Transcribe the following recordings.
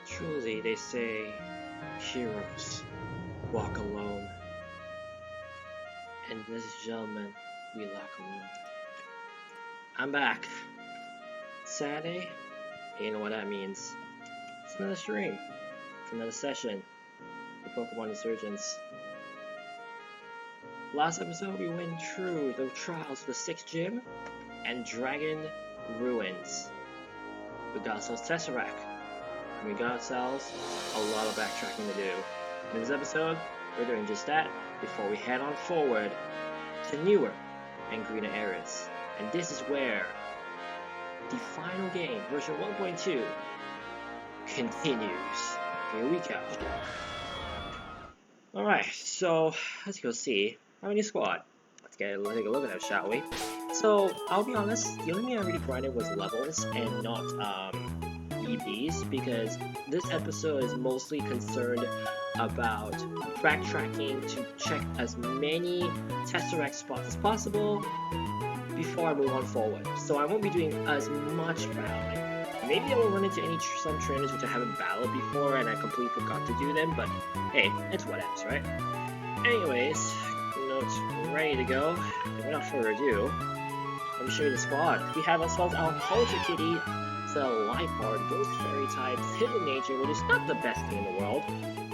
Truly, they say, heroes walk alone. And ladies and gentlemen, we walk alone. I'm back. Saturday? You know what that means. It's another stream. It's another session for Pokemon Insurgence. Last episode, we went through the trials for the 6th gym and Dragon Ruins. We got ourselves Tesseract. And we got ourselves a lot of backtracking to do. In this episode, we're doing just that before we head on forward to newer and greener areas. And this is where the final game, version 1.2, continues. Here we go. Alright, so let's go see our new squad. Let's take a look at that, shall we? So, I'll be honest, the only thing I really grinded was levels and not EVs, because this episode is mostly concerned about backtracking to check as many Tesseract spots as possible before I move on forward. So I won't be doing as much battling. Maybe I will run into some trainers which I haven't battled before and I completely forgot to do them, but hey, it's whatevs, right? Anyways, notes ready to go. Without further ado, let me show you the squad. We have ourselves our Culture Kitty, the Liepard, Ghost Fairy type, Hidden Nature, which is not the best thing in the world.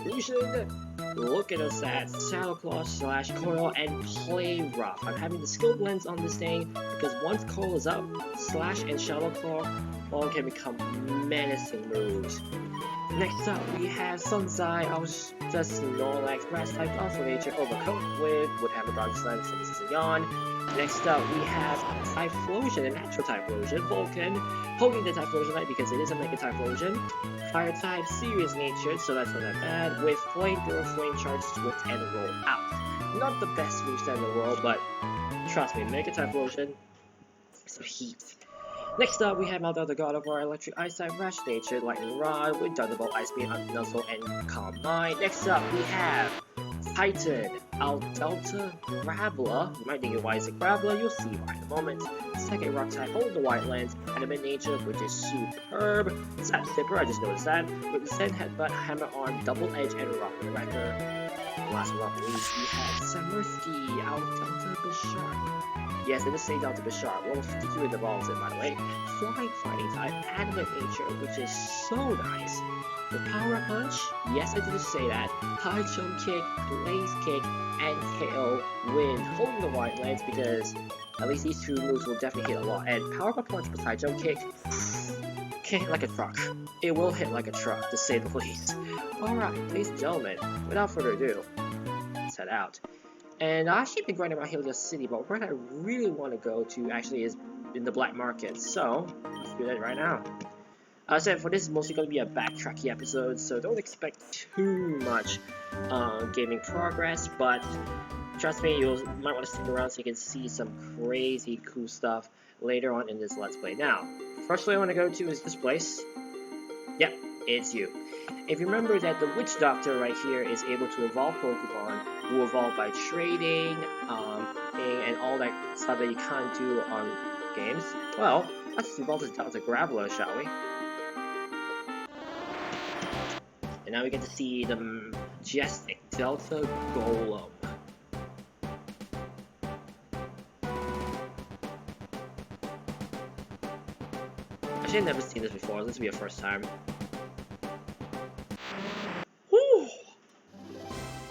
Lucian, look at us at Shadowclaw / Coil and Play Rough. I'm having the skill blends on this thing because once Coil is up, Slash and Shadowclaw all can become menacing moves. Next up, we have Sunzai, our Snorlax, Grass type, Alpha Nature, Overcoat with Woodhammer, Dog Slam, so this is a yawn. Next up, we have Typhlosion, a natural Typhlosion, Vulcan, holding the Typhlosion Light because it is a Mega Typhlosion. Fire type, Serious Nature, so that's not that bad, with Flamethrower, Flame Charge, Swift, and Roll Out. Not the best moveset in the world, but trust me, Mega Typhlosion, some heat. Next up, we have Maldel the God of our Electric Ice type, Rash Nature, Lightning Rod, with Thunderbolt, Ice Beam, Nuzzle, and Calm Mind. Next up, we have Titan, Delta Graveler. You might think why is it Graveler, you'll see why in a moment. Second Rock type, Hold the White Lands, Animate Nature, which is superb. Zap Zipper, I just noticed that, with the Zen Headbutt, Hammer Arm, Double Edge, and Rock Wrecker. Last but not least, we have Samursky, our Delta Bisharp. Yes, it does say Delta Bisharp. Level 52 evolves it, by the way. Flying Fighting type, Animate Nature, which is so nice. The Power Up Punch, yes, I did just say that. High Jump Kick, Blaze Kick, and KO with Holding the White Lands because at least these two moves will definitely hit a lot. And Power Up Punch plus High Jump Kick can hit like a truck. It will hit like a truck, to say the least. Alright, ladies and gentlemen, without further ado, let's head out. And I've actually been grinding around Helios City, but where I really want to go to actually is in the black market. So, let's do that right now. As I said, for this is mostly going to be a backtracky episode, so don't expect too much gaming progress, but trust me, you might want to stick around so you can see some crazy cool stuff later on in this Let's Play. Now, first place I want to go to is this place. Yep, it's you. If you remember that the Witch Doctor right here is able to evolve Pokemon who evolve by trading, and all that stuff that you can't do on games, well, let's evolve this Delta Graveler, shall we? And now we get to see the majestic Delta Golem. Actually, I've never seen this before. This will be a first time. Whew.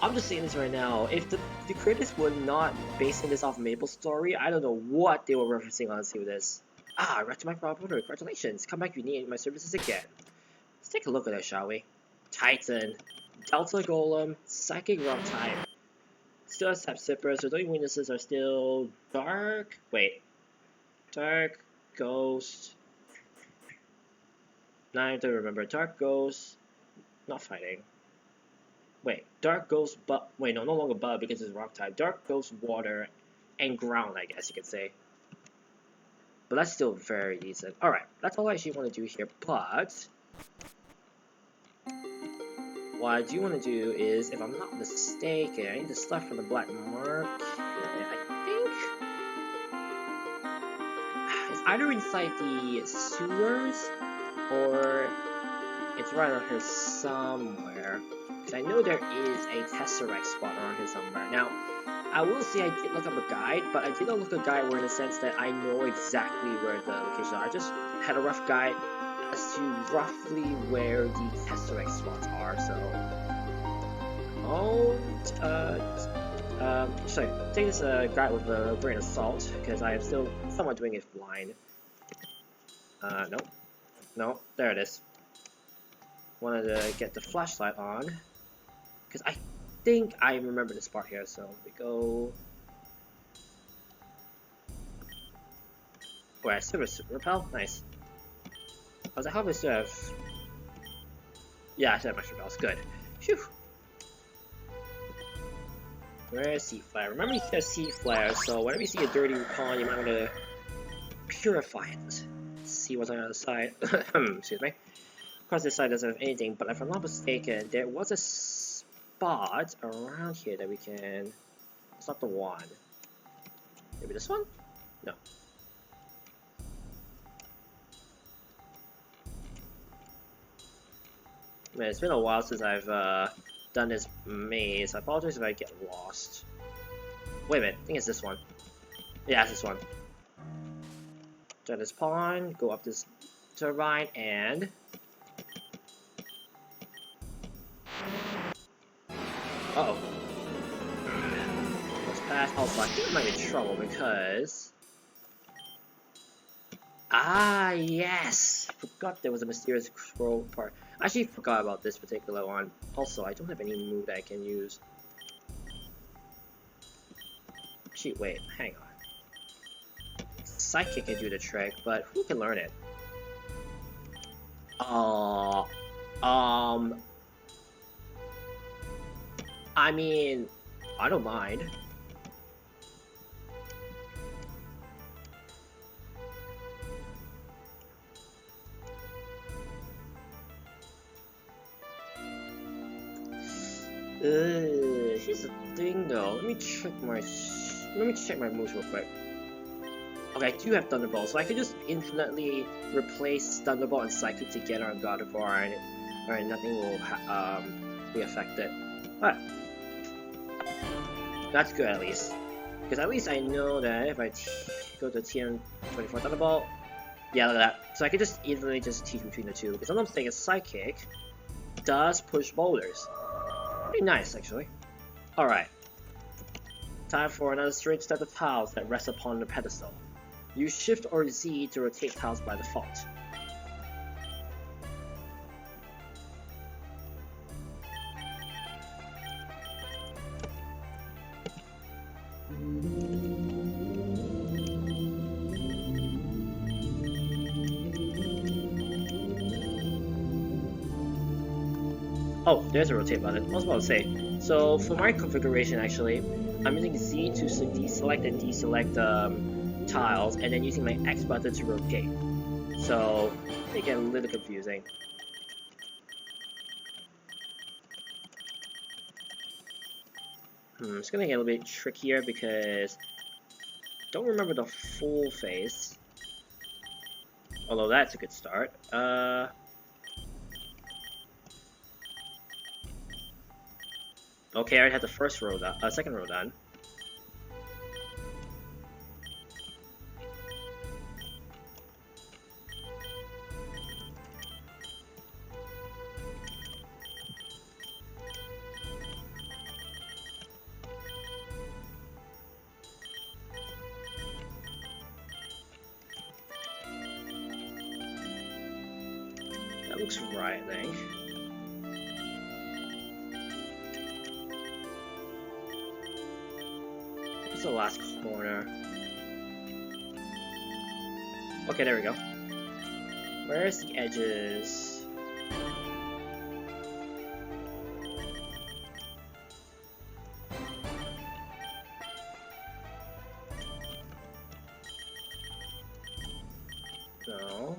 I'm just saying this right now. If the creators were not basing this off Mabel's story, I don't know what they were referencing honestly with this. Ah, right to my proper order. Congratulations. Come back, you need my services again. Let's take a look at that, shall we? Titan, Delta Golem, Psychic Rock type. Still has Zap Zipper, so the only weaknesses are still Dark. Wait. Dark, Ghost. Now I don't remember. Dark Ghost. Not fighting. Wait. Dark Ghost, but. Wait, no longer Bug because it's Rock type. Dark Ghost, Water, and Ground, I guess you could say. But that's still very decent. Alright, that's all I actually want to do here, but what I do want to do is, if I'm not mistaken, I need the stuff from the black market, I think. It's either inside the sewers, or it's right around here somewhere. Because I know there is a Tesseract spot around here somewhere. Now, I will say I did look up a guide, but I did not look up a guide where in the sense that I know exactly where the locations are. I just had a rough guide as to roughly where the Tesseract spots are, so... sorry, take this guide with a grain of salt, because I am still somewhat doing it blind. Nope. No, there it is. Wanted to get the flashlight on, because I think I remember this part here, so we go... Wait, I still have super repel? Nice. I was like, how do I still have... Yeah, I still have my repels, good. Phew! Where's sea flare? Remember you have sea flare, so whenever you see a dirty pond, you might want to purify it. Let's see what's on the other side. Excuse me. Of course, this side doesn't have anything, but if I'm not mistaken, there was a spot around here that we can... It's not the one. Maybe this one? No. Man, it's been a while since I've done this maze. I apologize if I get lost. Wait a minute, I think it's this one. Yeah, it's this one. Join this pond, go up this turbine, and... Uh-oh. Let's pass. Also, I think I might be in trouble because... Ah, yes! Forgot there was a mysterious scroll part. I actually forgot about this particular one. Also, I don't have any move that I can use. Actually, wait, hang on. Sidekick can do the trick, but who can learn it? I mean, I don't mind. Here's the thing though. Let me check my moves real quick. Okay, I do have Thunderbolt, so I could just infinitely replace Thunderbolt and Psychic together on God of War, and nothing will be affected. But that's good at least, because at least I know that if I go to TM24 Thunderbolt, yeah, look at that. So I could just easily just teach between the two. Because I'm thinking Psychic does push boulders. Pretty nice, actually. Alright. Time for another strange set of tiles that rest upon the pedestal. Use Shift or Z to rotate tiles by default. Oh, there's a rotate button. I was about to say. So for my configuration, actually, I'm using Z to deselect and deselect tiles, and then using my X button to rotate. So it get a little confusing. It's gonna get a little bit trickier because I don't remember the full face. Although that's a good start. Okay, I already had the first row done, second row done. That looks right, I think. The last corner. Okay, there we go. Where's the edges? No.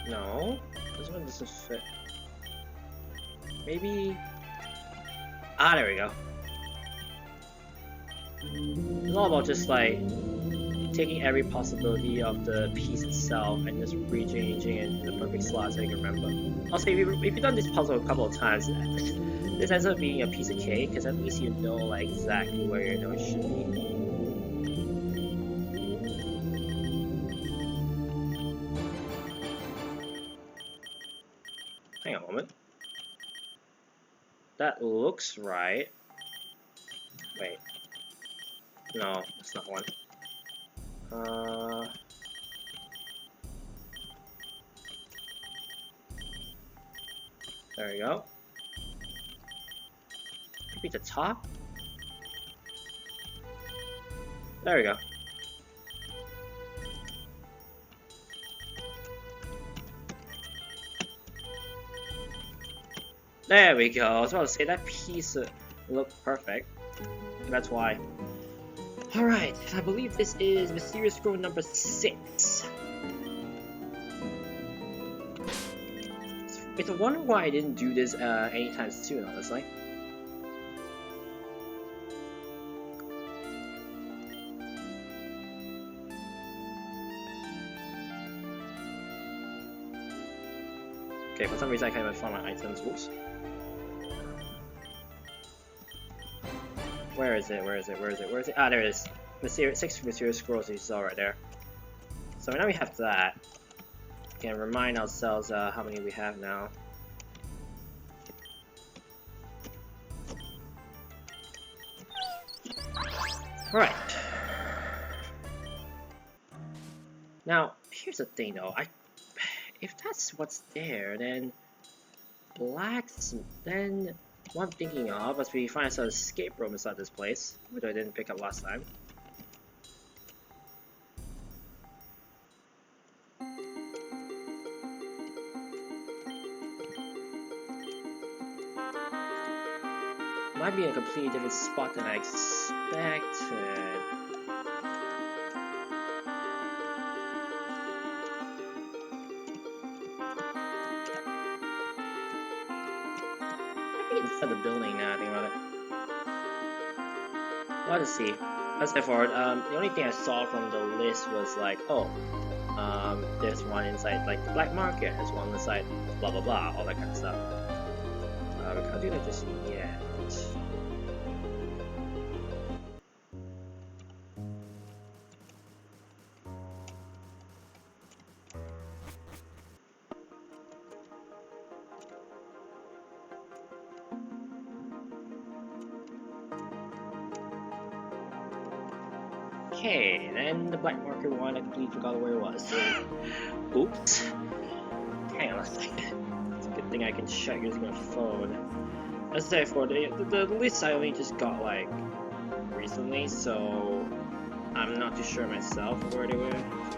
No, this one doesn't fit. Maybe... Ah, there we go. It's all about just like taking every possibility of the piece itself and just rearranging it in the perfect slot so you can remember. Also, if you've done this puzzle a couple of times, this ends up being a piece of cake because at least you know like exactly where your nose should be. Hang on a moment. That looks right. Wait. No, it's not one. There we go. Maybe the top? There we go. There we go. I was about to say that piece looked perfect. That's why. Alright, I believe this is Mysterious Scroll number 6. It's a wonder why I didn't do this anytime soon, honestly. Okay, for some reason I can't even find my items. Whoops. Where is it? Where is it? Where is it? Where is it? Ah, there it is. 6 Mysterious Scrolls you saw right there. So now we have that. We can remind ourselves how many we have now. Alright. Now, here's the thing though. If that's what's there, then then what I'm thinking of as we find some escape room inside this place, which I didn't pick up last time. Might be in a completely different spot than I expected. Inside the building now, I think about it. Well, let's see. Let's go forward. The only thing I saw from the list was like, oh, there's one inside like the black market, there's one inside blah blah blah, all that kind of stuff. We can't do that just yet. Okay, then the black market one, I completely forgot where it was. Oops. Hang on a second. It's a good thing I can check using my phone. As I say, for the list I only just got like recently, so I'm not too sure myself where they were.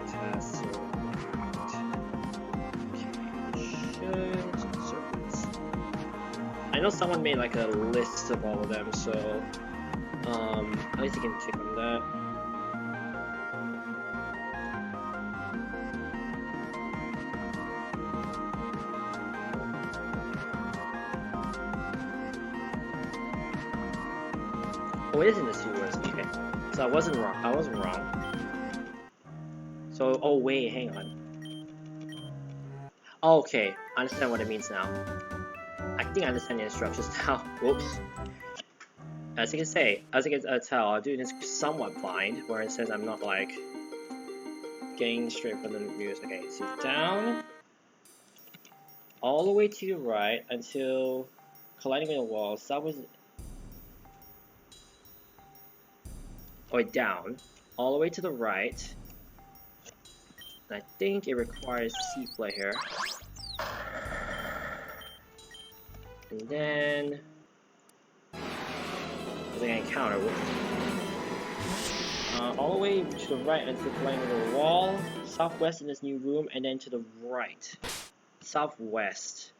Tesseract. Insurgence. I know someone made like a list of all of them, so at least you can check on that. Oh, it is in the sewers. Okay, so I wasn't wrong. So, oh wait, hang on. Okay, I understand what it means now. I think I understand the instructions now. Whoops. As you can tell, I'm doing this somewhat blind, where it says I'm not like getting straight from the news. Okay, so down, all the way to your right until colliding with the wall. Stop with. Or down, all the way to the right. And I think it requires C-play here. And then there's an encounter. All the way to the right until colliding with the wall. Southwest in this new room, and then to the right. Southwest.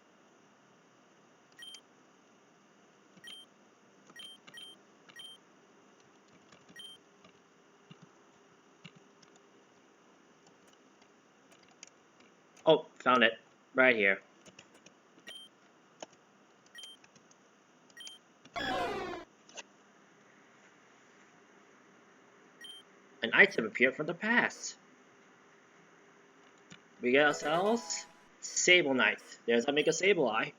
Oh, found it. Right here. An item appeared from the past. We get ourselves Sable Knight. There's a Mega Sableye.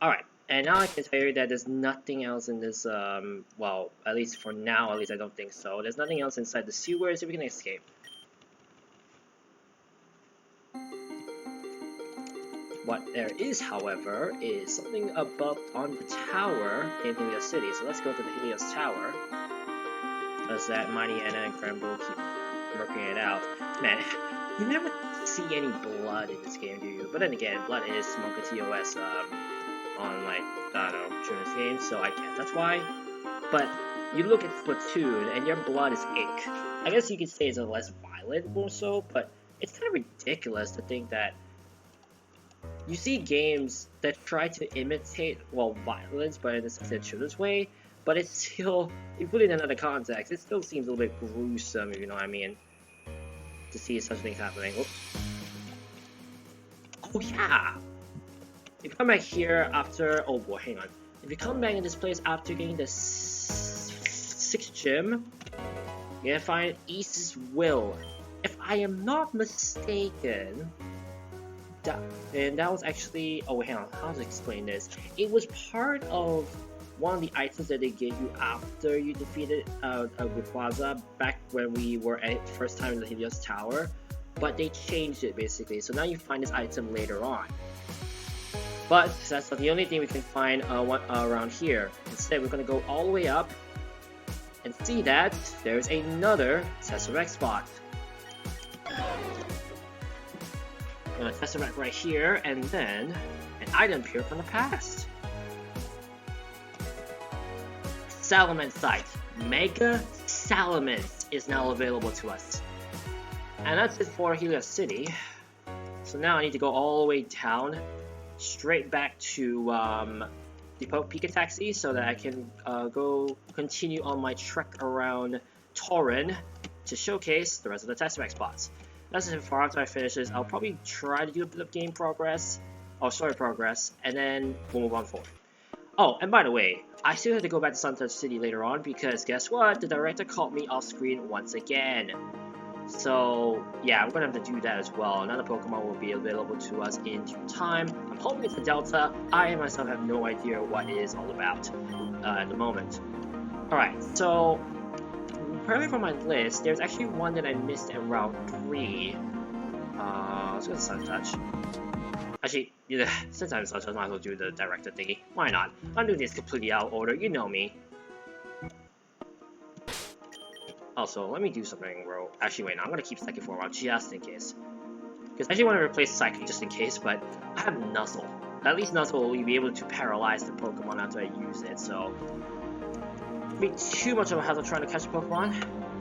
Alright, and now I can tell you that there's nothing else in this, well, at least for now, at least I don't think so. There's nothing else inside the sewers so we can escape. What there is, however, is something above on the tower in Helios City. So let's go to the Helios Tower. As that Mighty Anna and Cranbro keep working it out. Man, you never see any blood in this game, do you? But then again, blood is MonkaTOS on, like, I don't know, children's games, so I guess that's why. But you look at Splatoon, and your blood is ink. I guess you could say it's a less violent, more so, but it's kind of ridiculous to think that you see games that try to imitate, well, violence, but in a children's way, but it's still, you put it in another context, it still seems a little bit gruesome, if you know what I mean, to see such things happening. Oops. Oh yeah! If you come back here after, oh boy, hang on. If you come back in this place after getting the 6th gem, you're gonna find East's Will. If I am not mistaken, and that was actually, oh hang on, how to explain this? It was part of one of the items that they gave you after you defeated Rayquaza back when we were at first time in the Helios Tower, but they changed it basically, so now you find this item later on. But that's not the only thing we can find around here. Instead, we're going to go all the way up and see that there's another Tesseract spot. A Tesseract right here, and then an item appear from the past. Salamence, Mega Salamence is now available to us. And that's it for Helios City. So now I need to go all the way down, straight back to the EmolgaTaxi so that I can go continue on my trek around Torren to showcase the rest of the Tesseract spots. That's it for after I finish this. I'll probably try to do a bit of game progress, or story progress, and then we'll move on forward. Oh, and by the way, I still have to go back to Suntouch City later on because guess what? The director called me off screen once again. So yeah, we're gonna have to do that as well. Another Pokemon will be available to us in due time. I'm hoping it's a Delta. I myself have no idea what it is all about at the moment. Alright, so apparently from my list, there's actually one that I missed at Route 3. Let's go to Suntouch. Actually, yeah, since I'm Suntouch, I might as well do the director thingy. Why not? I'm doing this completely out of order, you know me. Also, let me do something real. Actually, wait, no, I'm gonna keep Psychic for a while just in case. Because I actually want to replace Psychic just in case, but I have Nuzzle. At least Nuzzle will be able to paralyze the Pokemon after I use it, so it won't be too much of a hassle trying to catch a Pokemon.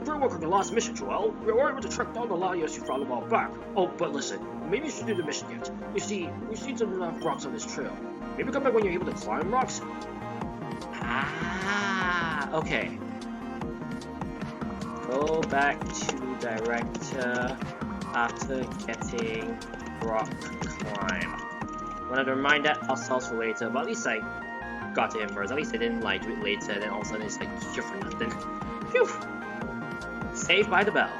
Very well, the last mission, Joel. We were able to track down the Laios you found a while back. Oh, but listen, maybe you should do the mission yet. You see, we've seen some rocks on this trail. Maybe come back when you're able to climb rocks. Ah, okay. Go back to director after getting rock climb. Wanted to remind that ourselves for later, but at least I got to him first. At least I didn't like do it later, then all of a sudden it's like here for nothing. Phew! Saved by the bell.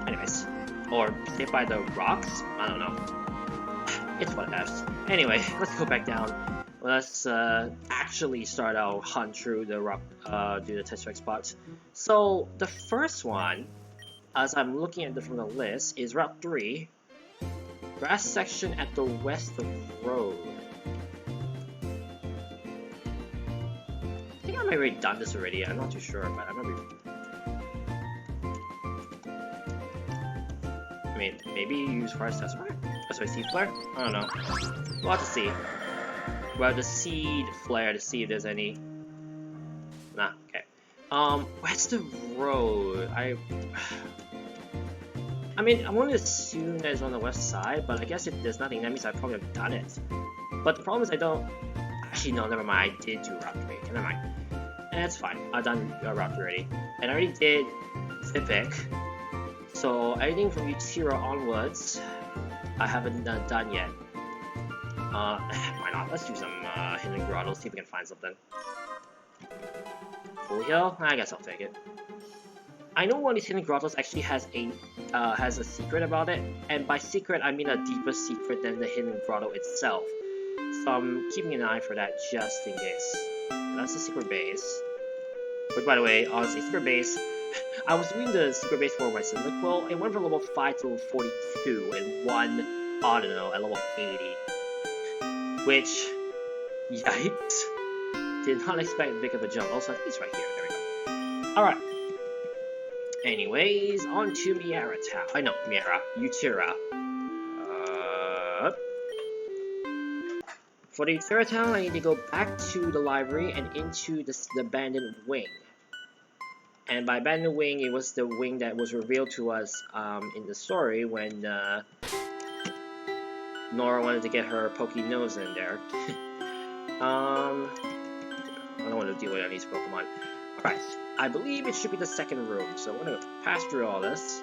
Anyways. Or saved by the rocks? I don't know. It's whatevs. Anyway, let's go back down. Let's actually start our hunt through the rock, do the Tesseract spots. So the first one, as I'm looking at from the list, is Route 3, grass section at the west of road. I think I might have already done this already. I'm not too sure, but I might be. I mean, maybe use Forest Tesseract? Oh, sorry, Seed Flare? I don't know. We'll have to see. Well, the Seed Flare to see if there's any. Nah, okay. West of road. I mean, I want to assume that it's on the west side, but I guess if there's nothing, that means I probably have done it. But the problem is I don't. Actually, no, never mind. I did do Route 3. Okay, never mind. And that's fine. I've done Route 3 already. And I already did Zipic. So anything from Utira onwards, I haven't done yet. Why not? Let's do some hidden grottos, see if we can find something. Full heal? I guess I'll take it. I know one of these hidden grottos actually has a secret about it, and by secret I mean a deeper secret than the hidden grotto itself. So I'm keeping an eye for that just in case. That's the secret base. Which, by the way, honestly, secret base. I was doing the secret base for my Cyndaquil. It went from level 5 to level 42 in one, I don't know, at level 80. Which, yikes. Did not expect big of a jump. Also, I think it's right here. There we go. Alright. Anyways, on to Miara Town. I know, Miara. Utira. For the Utira Town, I need to go back to the library and into the abandoned wing. And by abandoned wing, it was the wing that was revealed to us in the story when Nora wanted to get her pokey nose in there. I don't want to deal with any of these Pokemon. Alright, I believe it should be the second room, so I'm going to pass through all this.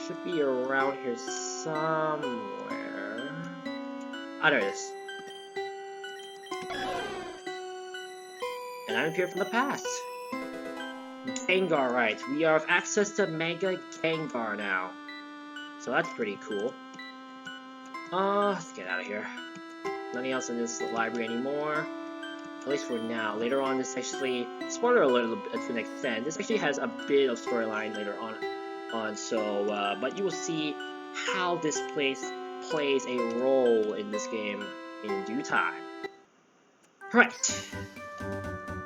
Should be around here somewhere. Ah, there it is. And I appear from the past. Gengar, right. We have access to Mega Gengar now. So that's pretty cool. Let's get out of here. Nothing else in this library anymore. At least for now. Later on, this actually... Spoiler alert to an extent. This actually has a bit of storyline later on. But you will see how this place plays a role in this game in due time. Right.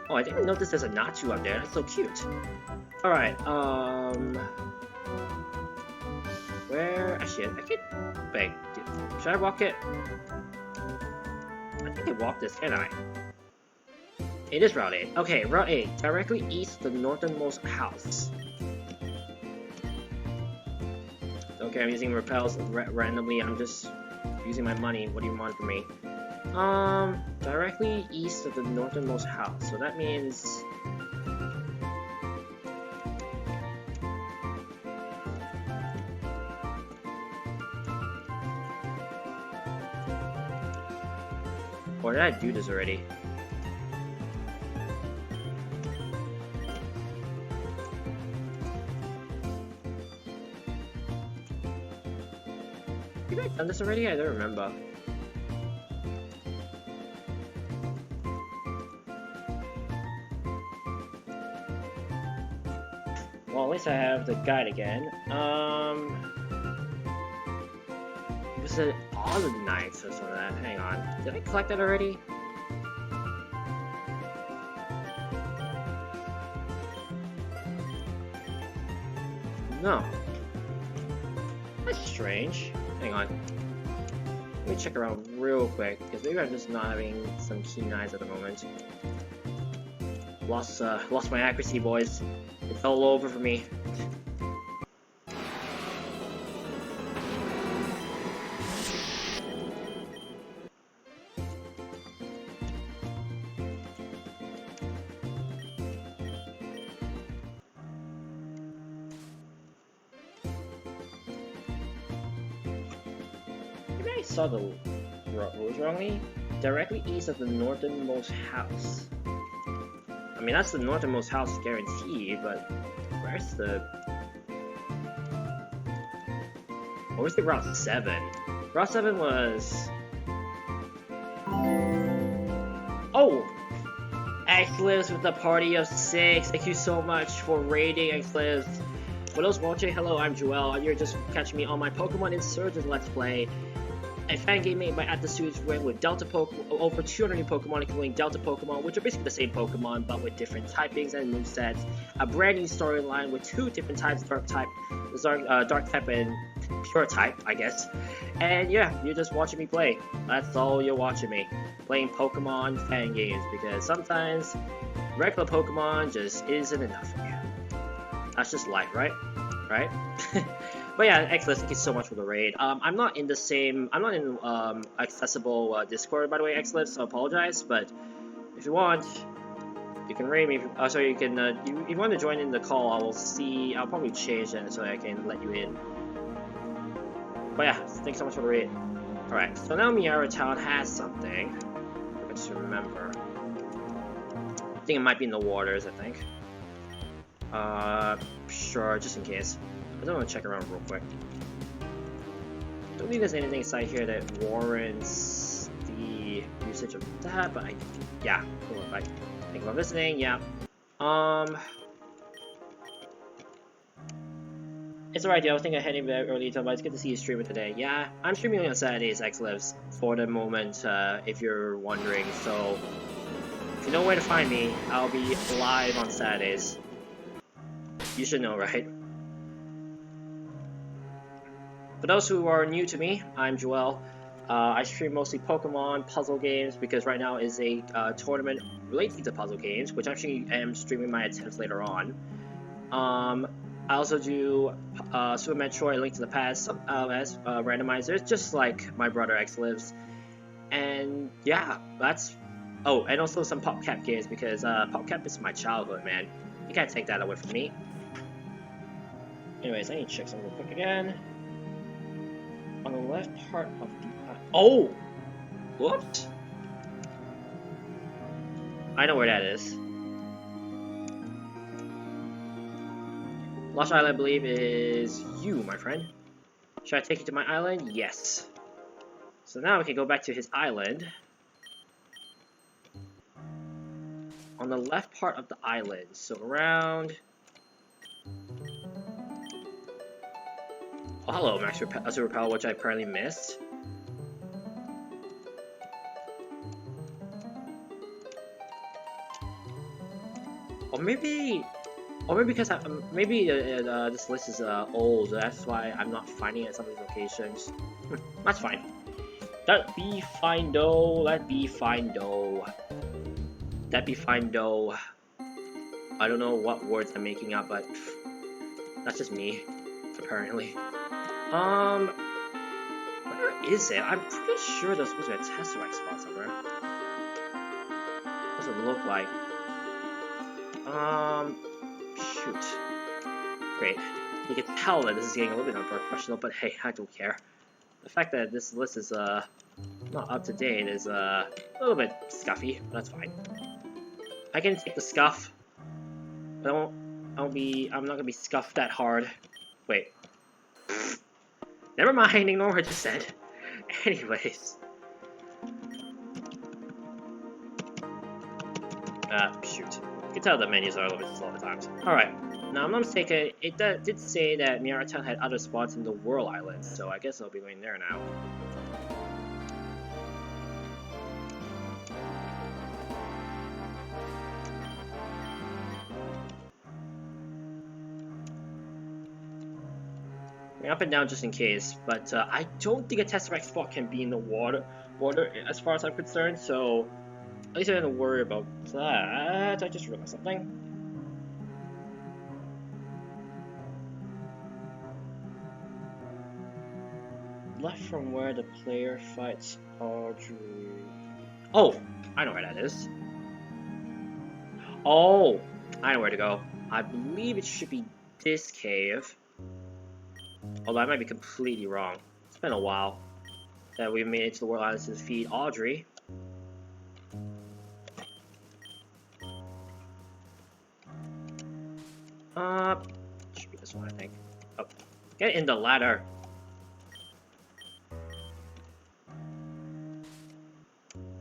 Oh, I didn't notice there's a Natu up there. That's so cute. Alright, where... Actually, I could... Wait, should I walk it? I think I walked this, can I? It is Route 8. Okay, Route 8. Directly east of the northernmost house. Okay, I'm using repels randomly. I'm just using my money. What do you want from me? Directly east of the northernmost house. So that means... Or did I do this already? Did I done this already? I don't remember. Well, at least I have the guide again. It was an Olive Knights or something like that. Hang on. Did I collect that already? No. That's strange. Hang on. Let me check around real quick, because maybe I'm just not having some keen eyes at the moment. Lost my accuracy, boys. It's all over for me. Maybe I saw the rules wrongly. Directly east of the northernmost house. I mean, that's the northernmost house guaranteed, but where's the... Where's the Route 7? Route 7 was... Oh! Xlivs with a party of 6. Thank you so much for raiding, Xlivs. For those watching, hello, I'm Joel, and you're just catching me on my Pokemon Insurgence Let's Play. A fan game made by Attitudes with Delta Pokemon, over 200 new Pokemon, including Delta Pokemon, which are basically the same Pokemon, but with different typings and movesets. A brand new storyline with 2 different types, Dark type and Pure type, I guess. And yeah, you're just watching me play. That's all you're watching me. Playing Pokemon fan games, because sometimes regular Pokemon just isn't enough for you. That's just life, right? Right? But yeah, Xlivs, thank you so much for the raid. I'm not in accessible Discord, by the way, Xlivs, so I apologize, but if you want, you can raid me. Sorry, you can, if you want to join in the call, I'll probably change that so I can let you in. But yeah, thanks so much for the raid. Alright, so now Miara Town has something. Let's remember. think it might be in the waters, I think. Sure, just in case. I don't want to check around real quick. Don't think there's anything inside here that warrants the usage of that, but yeah, cool. If I think about visiting, yeah. It's alright, dude. I was thinking of heading very early, but it's good to see you streaming today. Yeah, I'm streaming on Saturdays, XLives, for the moment, if you're wondering. So, if you know where to find me, I'll be live on Saturdays. You should know, right? For those who are new to me, I'm Joel. I stream mostly Pokemon puzzle games because right now is a tournament related to puzzle games, which actually am streaming my attempts later on. I also do Super Metroid: Link to the Past as randomizers, just like my brother XLives. And yeah, that's... Oh, and also some PopCap games because PopCap is my childhood, man. You can't take that away from me. Anyways, I need to check something real quick again. On the left part of the... Oh! What? I know where that is. Lush Island, I believe, is you, my friend. Should I take you to my island? Yes. So now we can go back to his island. On the left part of the island, so around... Oh, hello, Max Super Repel, which I apparently missed. Or maybe because maybe this list is old. That's why I'm not finding it at some of these locations. That's fine. That be fine though. That be fine though. That be fine though. I don't know what words I'm making up, but that's just me, apparently. Where is it? I'm pretty sure there's supposed to be a Tesseract spot somewhere. What does it look like? Shoot. Great. You can tell that this is getting a little bit unprofessional, but hey, I don't care. The fact that this list is, not up to date is, a little bit scuffy, but that's fine. I can take the scuff, but I'm not gonna be scuffed that hard. Wait. Never mind, ignore what I just said. Anyways. Shoot. You can tell the menus are a little bit slow at times. Alright, now I'm not mistaken, it did say that Pawniard Town had other spots in the Whirl Islands, so I guess I'll be going there now. Up and down just in case, but I don't think a Tesseract spot can be in the water as far as I'm concerned, so at least I don't have to worry about that. I just realized something. Left from where the player fights Audrey. Oh, I know where that is. Oh, I know where to go. I believe it should be this cave. Although I might be completely wrong. It's been a while that we've made it to the Whirl Islands to defeat Audrey. Should be this one, I think. Oh, get in the ladder.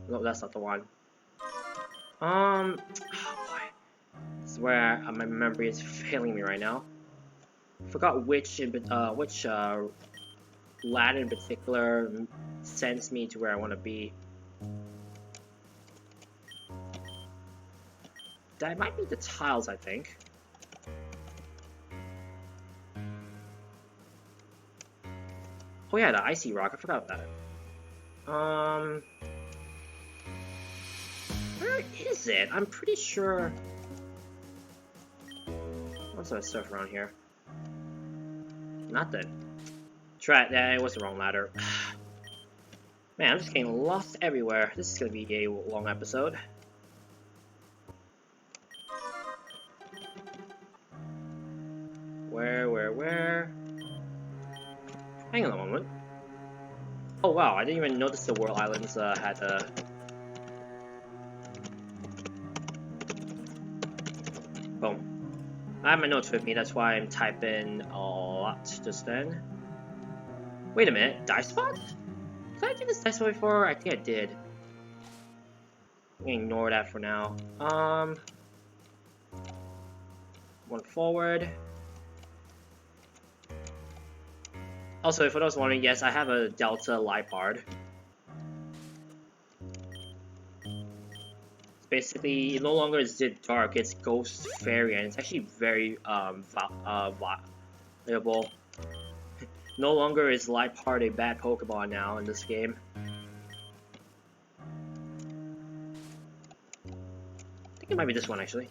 No, that's not the one. Oh boy. This is where my memory is failing me right now. Forgot which ladder in particular sends me to where I want to be. That might be the tiles, I think. Oh yeah, the icy rock. I forgot about that. Where is it? I'm pretty sure. What's that stuff around here? Nothing. Try it. It was the wrong ladder. Man, I'm just getting lost everywhere. This is gonna be a long episode. Where? Hang on a moment. Oh wow, I didn't even notice the Whirl Islands had a... Boom. I have my notes with me, that's why I'm typing a lot just then. Wait a minute, dive spot? Did I do this dive spot before? I think I did. I'm gonna ignore that for now. One forward. Also, for those wondering, yes, I have a Delta Lipard. Basically, it no longer is it dark, it's Ghost Fairy, and it's actually very valuable. No longer is Lipard a bad Pokemon now in this game. I think it might be this one actually.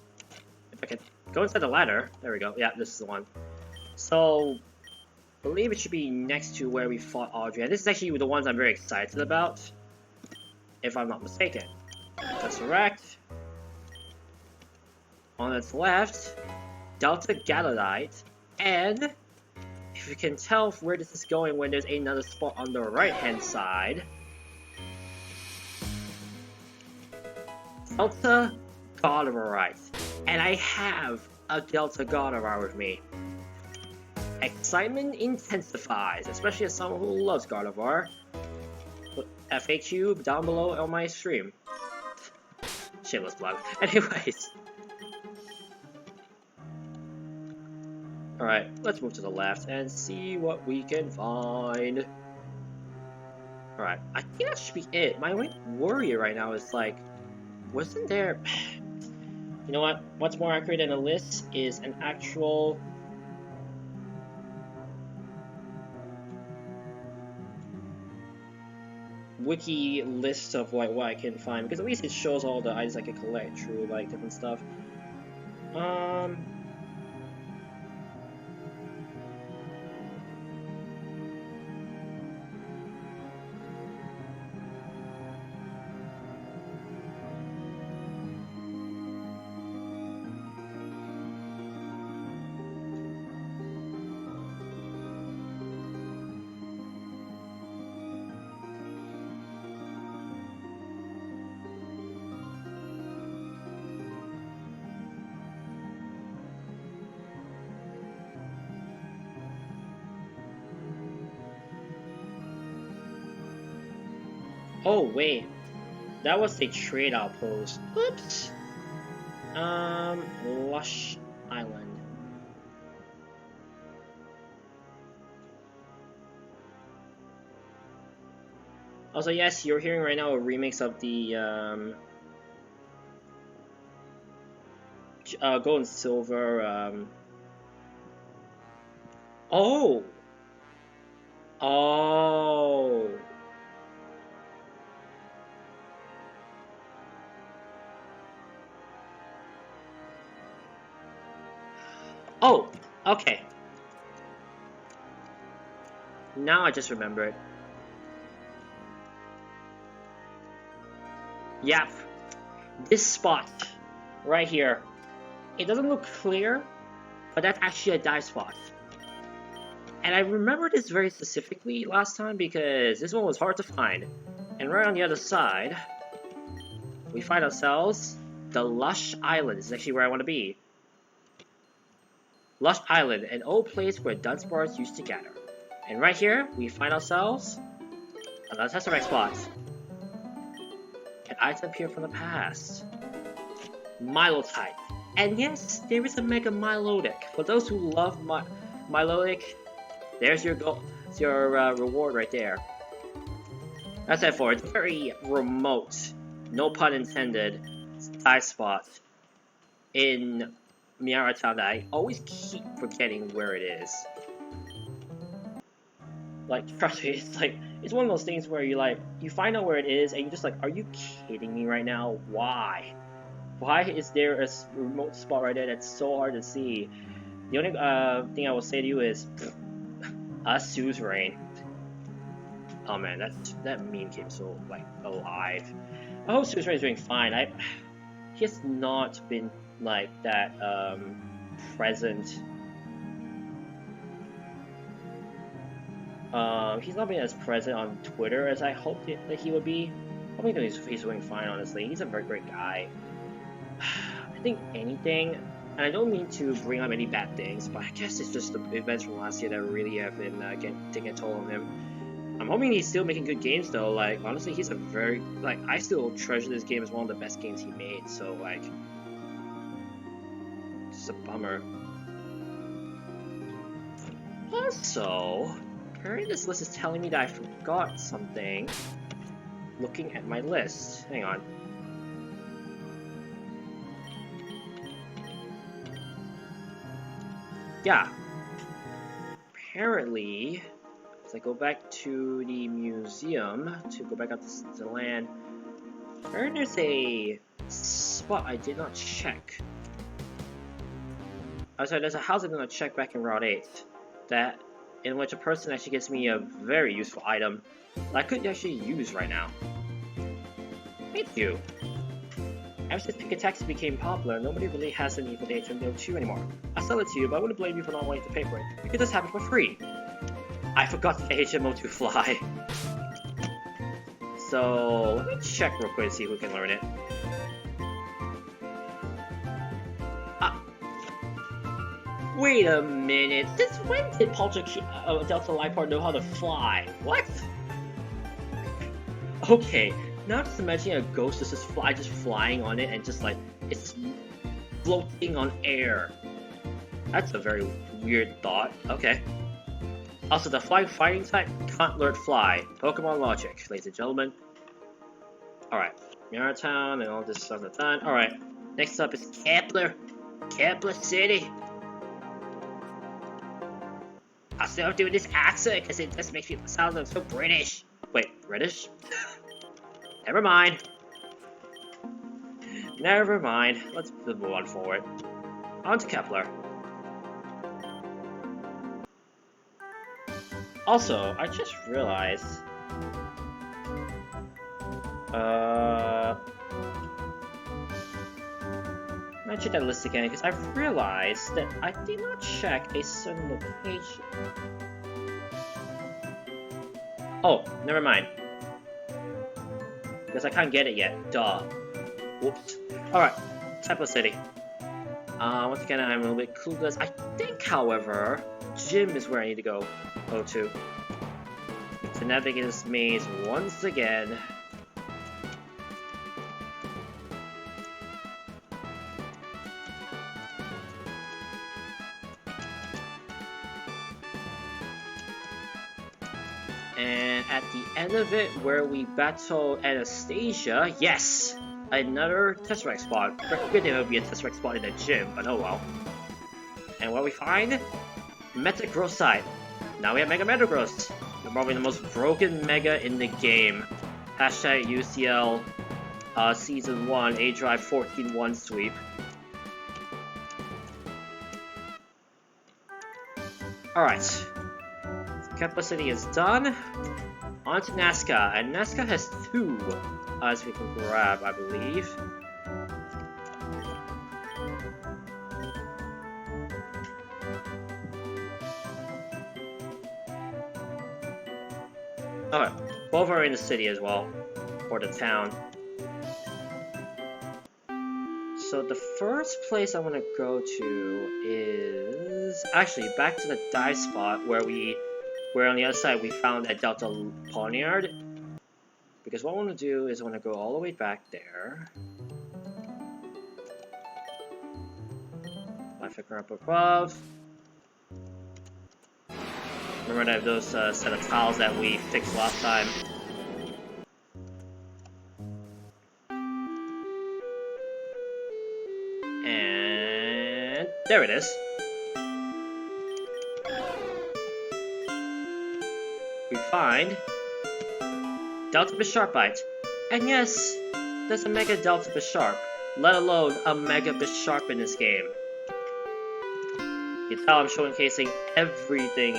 If I can go inside the ladder, there we go. Yeah, this is the one. So, I believe it should be next to where we fought Audrey, and this is actually the ones I'm very excited about, if I'm not mistaken. Tesseract. On its left, Delta Galladite, and if you can tell where this is going when there's another spot on the right hand side, Delta Gardevoir, and I have a Delta Gardevoir with me. Excitement intensifies, especially as someone who loves Gardevoir. Put FAQ down below on my stream. Shameless plug. Anyways. Alright, let's move to the left and see what we can find. Alright, I think that should be it. My only worry right now is like, wasn't there... You know what? What's more accurate than a list is an actual... wiki list of what I can find, because at least it shows all the items I can collect through like different stuff. Oh wait, that was the trade outpost. Oops. Lush Island. Also, yes, you're hearing right now a remix of the Gold and Silver. Oh. Oh. Oh, okay. Now I just remembered. Yep. This spot, right here. It doesn't look clear, but that's actually a dive spot. And I remember this very specifically last time because this one was hard to find. And right on the other side, we find ourselves the Lush Island. This is actually where I want to be. Lush Island, an old place where Dunsparce used to gather. And right here, we find ourselves another Tesseract spot. An item here from the past. Manectite. And yes, there is a Mega Milotic. For those who love Milotic, there's your reward right there. That's it for it. It's a very remote, no pun intended, dive spot in Pawniard Town that I always keep forgetting where it is. Like, trust me, it's one of those things where you find out where it is and you're just like, are you kidding me right now? Why? Why is there a remote spot right there that's so hard to see? The only thing I will say to you is, Suzerain. Oh man, that meme came so alive. I hope Suzerain is doing fine. He has not been like that present. He's not been as present on Twitter as I hoped that he would be. I think he's doing fine, honestly. He's a very great guy. I think anything And I don't mean to bring up any bad things, but I guess it's just the events from last year that really have been taking a toll on him. I'm hoping he's still making good games though. Like, honestly, he's a very, like, I still treasure this game as one of the best games he made, so like, it's a bummer. Also, apparently this list is telling me that I forgot something. Looking at my list. Hang on. Yeah. Apparently, as I go back to the museum to go back up to the land, apparently there's a spot I did not check. Oh, sorry, there's a house I did not check back in Route 8 that in which a person actually gives me a very useful item that I could actually use right now. Thank you. Ever since EmolgaTaxi became popular, nobody really has a need for the HM02 anymore. I sell it to you, but I wouldn't blame you for not wanting to pay for it. You could just have it for free. I forgot the HM02 Fly. So, let me check real quick to see who can learn it. Wait a minute, since when did Delta Lipart know how to fly? What? Okay, now just imagining a ghost is just flying on it and just like, it's floating on air. That's a very weird thought. Okay. Also, the flying fighting type can't learn fly. Pokemon logic, ladies and gentlemen. Alright, Pawniard Town and all this stuff is done. Alright, next up is Kepler City. I'll stop doing this accent because it just makes me sound so British. Wait, British? Never mind. Never mind. Let's move on forward. On to Kepler. Also, I just realized... I'm gonna check that list again, because I've realized that I did not check a certain location. Oh, never mind. Because I can't get it yet. Duh. Whoops. Alright, Typo City. Once again, I'm a little bit clueless. I think, however, Gym is where I need to go to navigate this maze once again. And at the end of it, where we battle Anastasia, yes! Another Tesseract spot. Good there would be a Tesseract spot in the gym, but oh well. And what we find? Metagross site. Now we have Mega Metagross. Probably the most broken Mega in the game. Hashtag UCL Season 1 A-Drive 14-1 sweep. Alright. Kepler City is done. On to Nazca, and Nazca has 2 as we can grab, I believe. Okay, both are in the city as well, or the town. So the first place I want to go to is actually back to the dive spot where on the other side we found that Delta Pawniard. Because what I want to do is I want to go all the way back there. I figure up above. Remember that those set of tiles that we fixed last time. And there it is. We find Delta Bisharpite. And yes, there's a Mega Delta Bisharp, let alone a Mega Bisharp in this game. You can tell I'm showcasing everything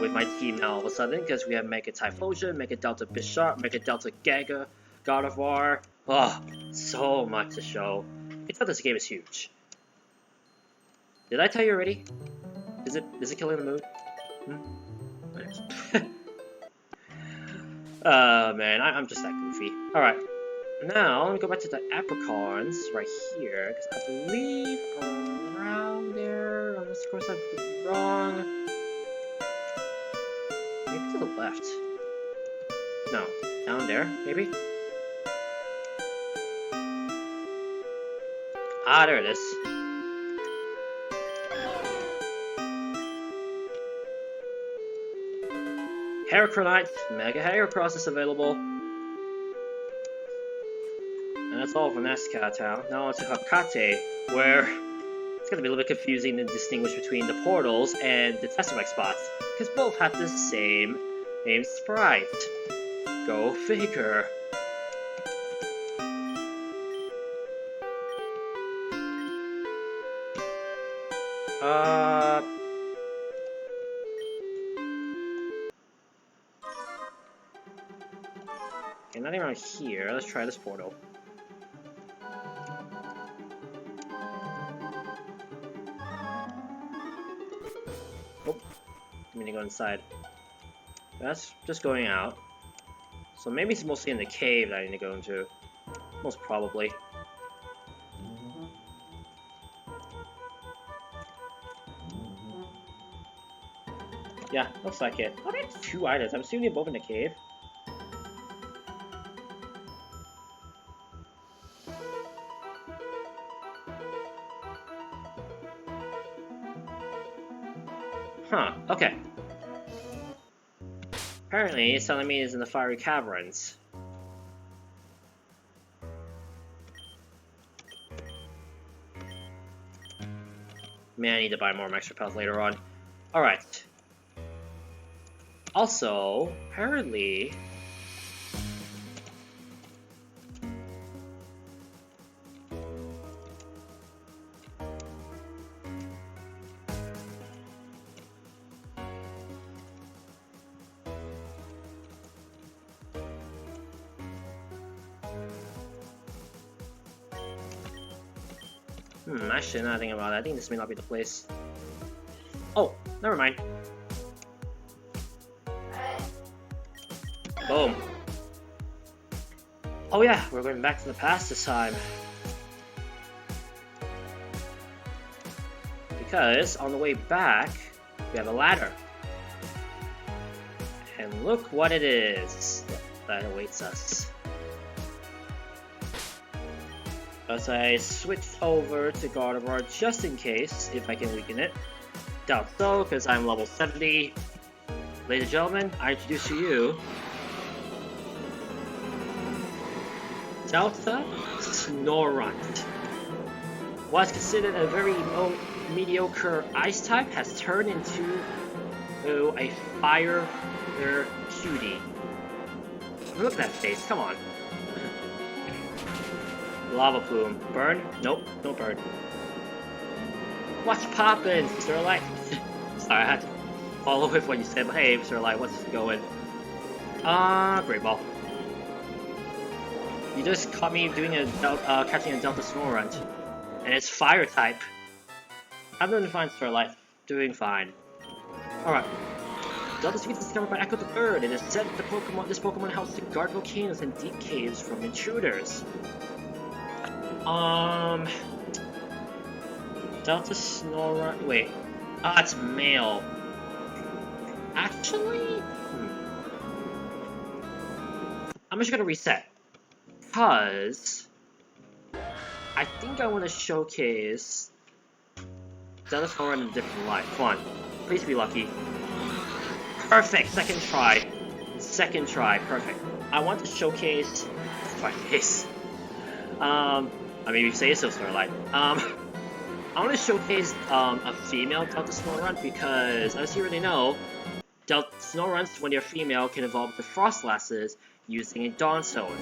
with my team now all of a sudden, because we have Mega Typhlosion, Mega Delta Bisharp, Mega Delta Gaga, God of War. Oh, so much to show. You can tell this game is huge. Did I tell you already? Is it killing the mood? Man, I'm just that goofy. Alright. Now, let me go back to the apricorns right here, because I believe around there, unless of course I could be wrong. Maybe to the left. No, down there, maybe? Ah, there it is. Heracronite, Mega Heracross is available. And that's all for Nazca Town. Now on to Hakate, where it's gonna be a little bit confusing to distinguish between the portals and the Tesseract spots, because both have the same name sprite. Go figure. Okay, nothing around here. Let's try this portal. Oh, I'm gonna go inside. That's just going out. So maybe it's mostly in the cave that I need to go into. Most probably. Yeah, looks like it. Oh, there's 2 items. I'm assuming they're both in the cave. Huh, okay. Apparently, it's telling me it's in the fiery caverns. Man, I need to buy more extra pals later on. Alright. Also, apparently... actually, not thinking about it. I think this may not be the place. Oh, never mind. Boom. Oh yeah, we're going back to the past this time. Because on the way back, we have a ladder. And look what it is that awaits us. As I switched over to Grotto just in case, if I can weaken it. Doubt so, because I'm level 70. Ladies and gentlemen, I introduce to you Delta Snorunt. What's considered a very mediocre ice type has turned into a fire cutie. Look at that face, come on. Lava plume. Burn? Nope, don't burn. What's poppin', Sir Light? Sorry, I had to follow with what you said, but hey, Sir Light, what's going? Great ball. You just caught me doing a catching a Delta Snorunt, and it's fire type. I'm doing fine, Sir Light. Doing fine. Alright. Delta Speed is discovered by Echo the Third. It is said that this Pokemon helps to guard volcanoes and deep caves from intruders. Delta Snorunt. Wait. Ah, it's male. Actually, I'm just gonna reset. Because I think I want to showcase Delta Snorunt in a different light. Come on. Please be lucky. Perfect! Second try. Second try. Perfect. I want to showcase my face. I mean, you say so, Starlight. I want to showcase a female Delta Snorunt because, as you already know, Delta Snorunts, when they're female, can evolve into Frostlasses using a Dawnstone.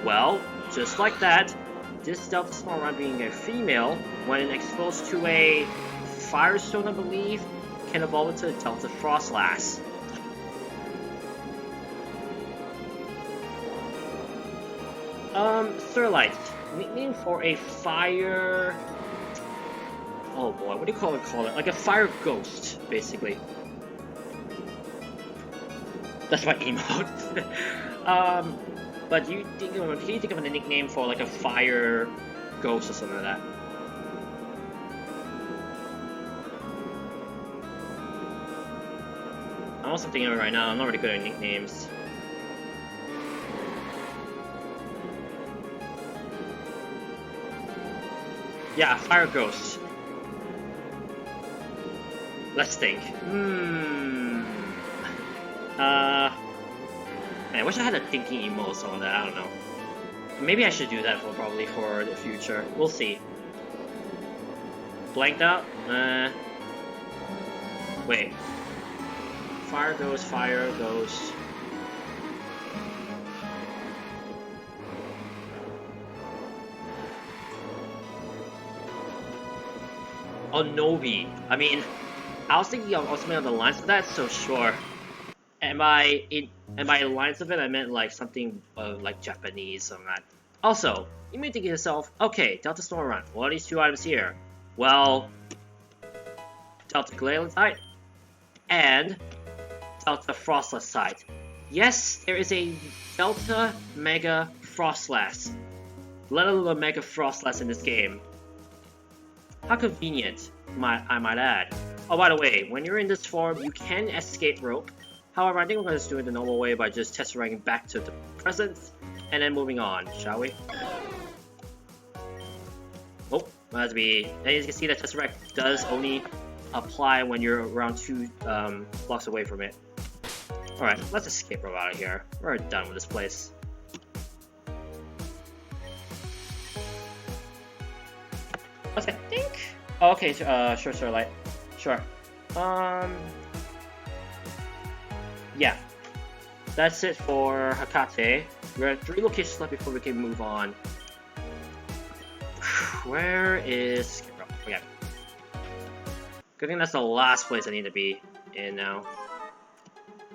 Well, just like that, this Delta Snorunt being a female, when exposed to a Firestone, I believe, can evolve into a Delta Frostlass. Starlight. Nickname for a fire... Oh boy, what do you call it? Like a fire ghost, basically. That's my emote. But can you think of a nickname for like a fire ghost or something like that? I'm also thinking of it right now. I'm not really good at nicknames. Yeah, fire ghost. Let's think. Man, I wish I had a thinking emote or something like that. I don't know. Maybe I should do that probably for the future. We'll see. Blanked out? Wait. Fire ghost, fire ghost. Oh, Novi. I mean, I was thinking of something on the lines of that, so sure. And by lines of it, I meant like something like Japanese or that. Also, you may think to yourself, okay, Delta Snorunt, what are these two items here? Well, Delta Glailentite and Delta Frostlassite. Yes, there is a Delta Mega Frostlass, let alone a Mega Frostlass in this game. How convenient, I might add. Oh, by the way, when you're in this form, you can escape rope. However, I think we're going to do it the normal way by just Tesseracting back to the present, and then moving on, shall we? Oh, as you can see, that Tesseract does only apply when you're around 2 blocks away from it. Alright, let's escape rope out of here. We're done with this place. What's that? Think? Oh, okay, sure, Starlight. Sure. Yeah. That's it for Hakate. We're at 3 locations left before we can move on. Where is... Okay. Good thing that's the last place I need to be in now.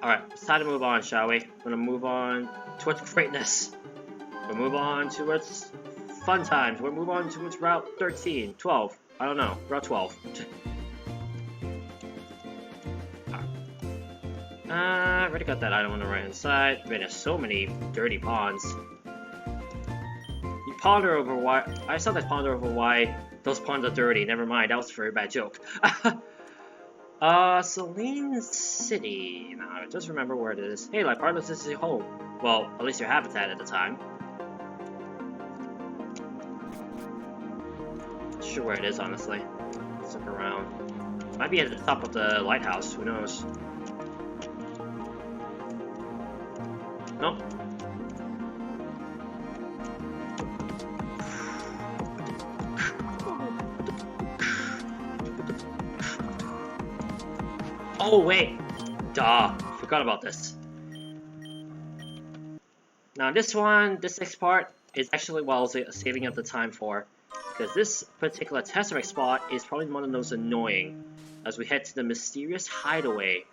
Alright, it's time to move on, shall we? We're gonna move on towards greatness. We'll move on towards fun times. We'll move on towards Route 13, 12. I don't know. Route 12. Already got that item on the right hand side. Man, there's so many dirty ponds. You ponder over why... I sometimes ponder over why those ponds are dirty. Never mind, that was a very bad joke. Celine City. Now, just remember where it is. Hey, like, Oranos is your home. Well, at least your habitat at the time. Not sure where it is, honestly. Let's look around. Might be at the top of the lighthouse, who knows? Nope. Oh wait! Duh! Forgot about this. Now this next part is actually what I was saving up the time for. Because this particular Tesseract spot is probably one of those annoying. As we head to the mysterious hideaway.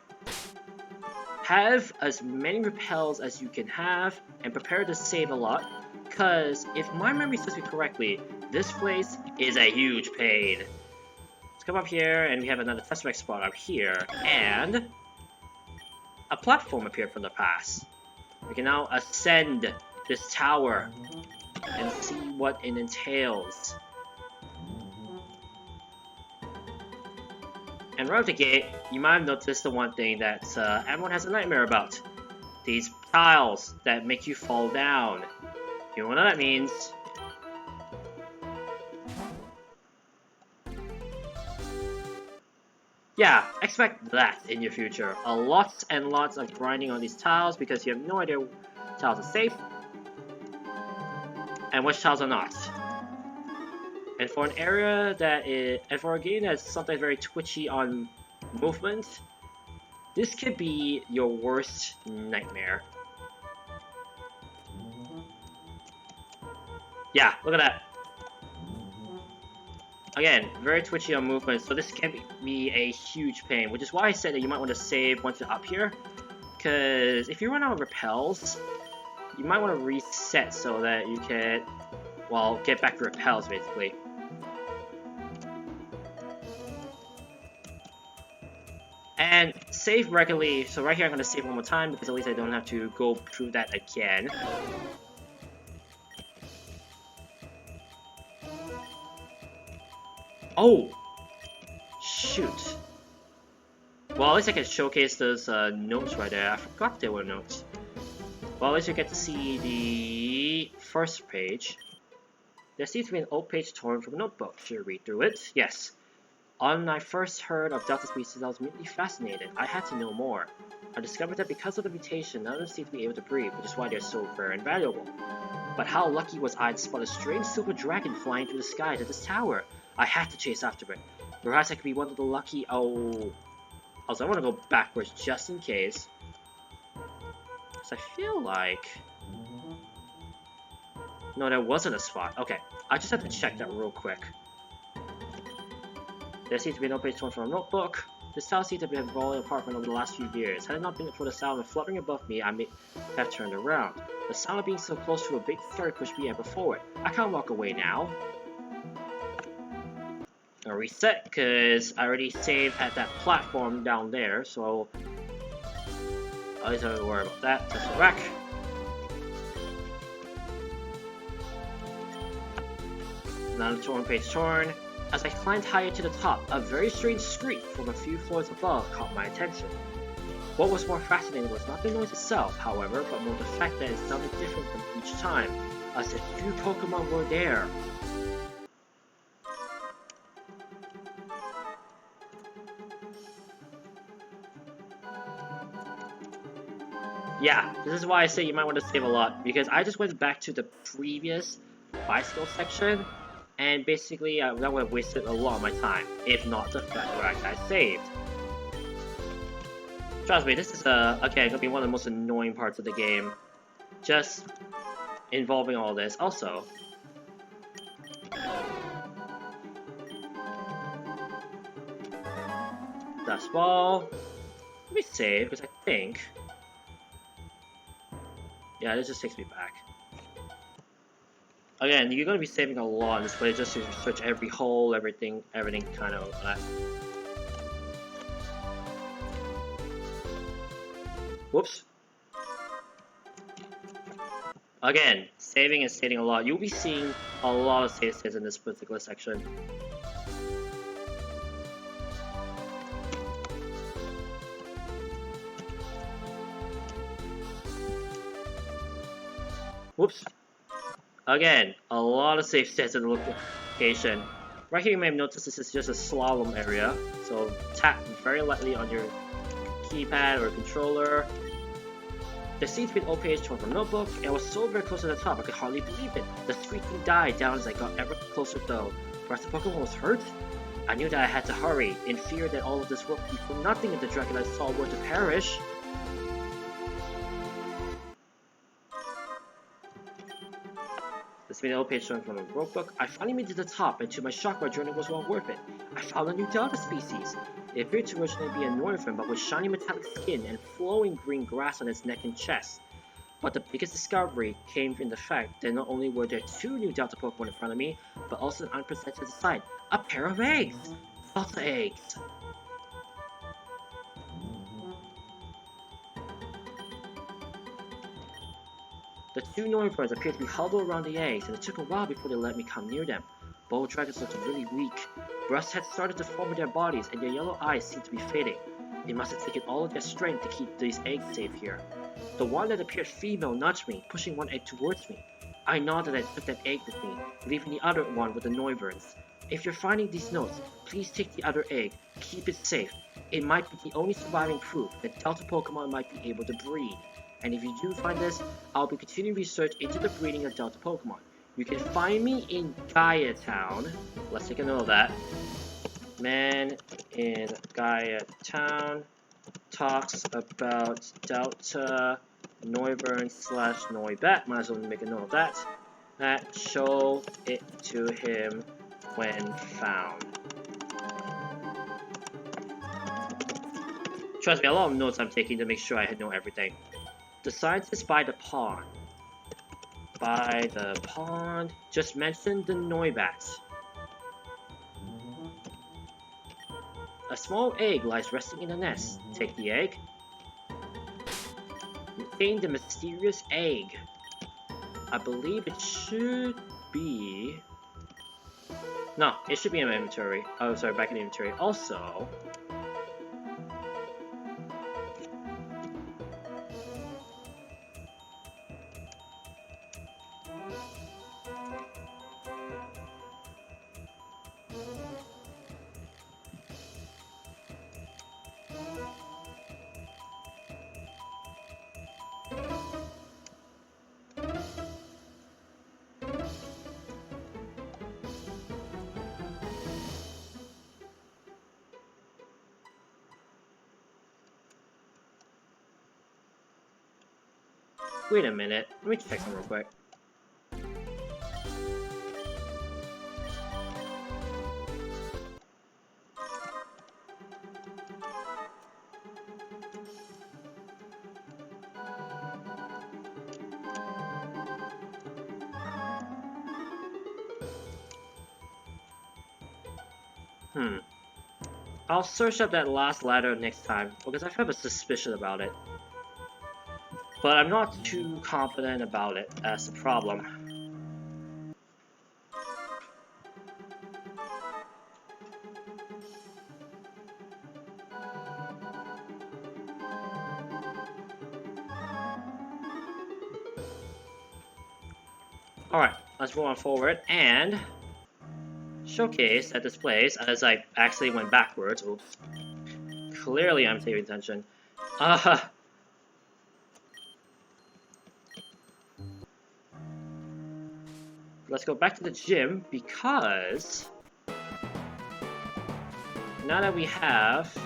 Have as many repels as you can have, and prepare to save a lot, because if my memory serves me correctly, this place is a huge pain. Let's come up here, and we have another Tesseract spot up here, and a platform appeared from the past. We can now ascend this tower, and see what it entails. And right out the gate, you might have noticed the one thing that everyone has a nightmare about. These tiles that make you fall down. You know what that means? Yeah, expect that in your future. A lot and lots of grinding on these tiles because you have no idea which tiles are safe and which tiles are not. And for an area that is, and for a game that's sometimes very twitchy on movement, this could be your worst nightmare. Yeah, look at that. Again, very twitchy on movement, so this can be a huge pain, which is why I said that you might want to save once you're up here. Because if you run out of repels, you might want to reset so that you can, well, get back your repels basically. And save regularly, so right here I'm going to save one more time because at least I don't have to go through that again. Oh! Shoot. Well, at least I can showcase those notes right there. I forgot there were notes. Well, at least you get to see the first page. There seems to be an old page torn from a notebook. Should I read through it? Yes. On I first heard of Delta species, I was immediately fascinated. I had to know more. I discovered that because of the mutation, none of them seem to be able to breathe, which is why they're so rare and valuable. But how lucky was I to spot a strange silver dragon flying through the sky to this tower? I had to chase after it. Perhaps I could be one of the lucky... Oh... Also, I want to go backwards just in case. Because I feel like... No, there wasn't a spot. Okay, I just have to check that real quick. There seems to be no page torn from a notebook. This tower seems to have been falling apart over the last few years. Had it not been for the sound of fluttering above me, I may have turned around. The sound of being so close to a big scary pushed me ever forward. I can't walk away now. I'll reset, because I already saved at that platform down there, so... At least I don't worry about that. Tesseract. Another torn page torn. As I climbed higher to the top, a very strange screech from a few floors above caught my attention. What was more fascinating was not the noise itself, however, but more the fact that it sounded different from each time, as if few Pokemon were there. Yeah, this is why I say you might want to save a lot, because I just went back to the previous bicycle section, and basically that would have wasted a lot of my time, if not the fact I saved. Trust me, this is again gonna be one of the most annoying parts of the game, just involving all this. Also, dust ball. Let me save because I think. Yeah, this just takes me back. Again, you're gonna be saving a lot in this way, just to search every hole, everything kind of that. Whoops. Again, saving and saving a lot. You'll be seeing a lot of save states in this particular section. Whoops. Again, a lot of save states in the location. Right here you may have noticed this is just a slalom area, so tap very lightly on your keypad or controller. There seems to be an old page torn from a notebook, and I was so very close to the top I could hardly believe it. The squeaking died down as I got ever closer though. Perhaps the Pokemon was hurt? I knew that I had to hurry, in fear that all of this would be for nothing if the dragon I saw were to perish. This made an old page torn from a notebook. I finally made it to the top, and to my shock my journey was well worth it. I found a new Delta species. It appeared to originally be a Noibat, but with shiny metallic skin and flowing green grass on its neck and chest. But the biggest discovery came in the fact that not only were there two new Delta Pokemon in front of me, but also an unprecedented sight, a pair of eggs! Delta eggs! The two Noivers appeared to be huddled around the eggs, and it took a while before they let me come near them. Both dragons looked really weak. Breasts had started to form in their bodies, and their yellow eyes seemed to be fading. It must have taken all of their strength to keep these eggs safe here. The one that appeared female nudged me, pushing one egg towards me. I nodded and took that egg with me, leaving the other one with the Noivers. If you're finding these notes, please take the other egg. Keep it safe. It might be the only surviving proof that Delta Pokemon might be able to breed. And if you do find this, I'll be continuing research into the breeding of Delta Pokemon. You can find me in Gaia Town. Let's take a note of that. Man in Gaia Town talks about Delta Noivern / Noibat. Might as well make a note of that. Show it to him when found. Trust me, a lot of notes I'm taking to make sure I know everything. The scientist by the pond. By the pond. Just mentioned the Noibat. A small egg lies resting in the nest. Take the egg. Contain the mysterious egg. I believe it should be No, it should be in my inventory. Oh, sorry, back in the inventory. Also... Wait a minute, let me check something real quick. I'll search up that last ladder next time, because I have a suspicion about it. But I'm not too confident about it, that's the problem. Alright, let's move on forward, and... showcase at this place, as I actually went backwards. Oops. Clearly I'm paying attention. Let's go back to the gym, because... now that we have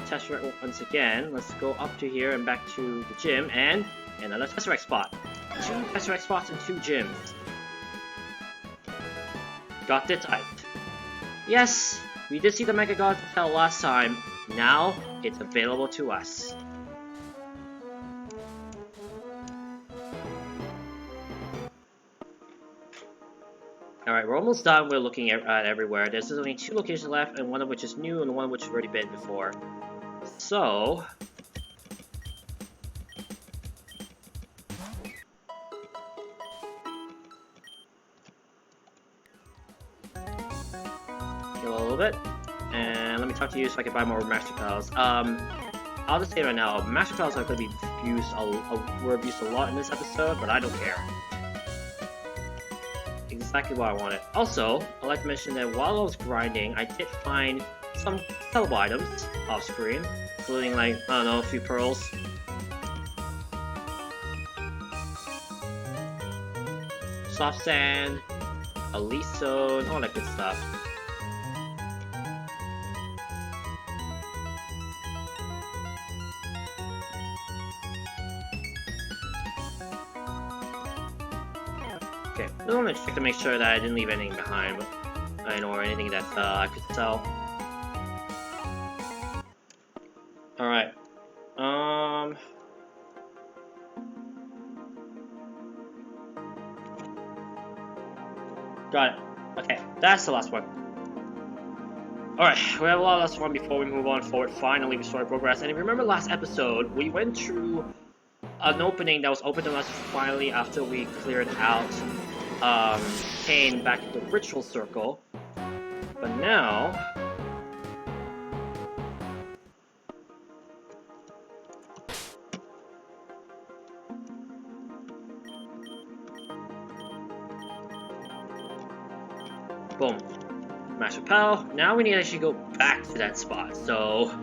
Tesseract once again, let's go up to here and back to the gym, and another Tesseract spot. 2 Tesseract spots and 2 gyms. Got it typed. Yes, we did see the Mega God Hotel last time. Now, it's available to us. Alright, we're almost done. We're looking at everywhere. There's only 2 locations left, and one of which is new, and one of which has already been before. So... a little bit, and let me talk to you so I can buy more Master Pals. I'll just say right now, Master Pals are going to be were abused a lot in this episode, but I don't care. Exactly what I wanted. Also, I'd like to mention that while I was grinding, I did find some sellable items off screen, including like, I don't know, a few pearls. Soft sand, elite stone, all that good stuff. Okay, I want to check to make sure that I didn't leave anything behind, or anything that I could sell. Alright. Got it. Okay, that's the last one. Alright, we have a lot of last one before we move on forward. Finally, we started progress. And if you remember last episode, we went through an opening that was open to us finally after we cleared out Kane back to the ritual circle. But now... boom. Master Pal. Now we need to actually go back to that spot. So,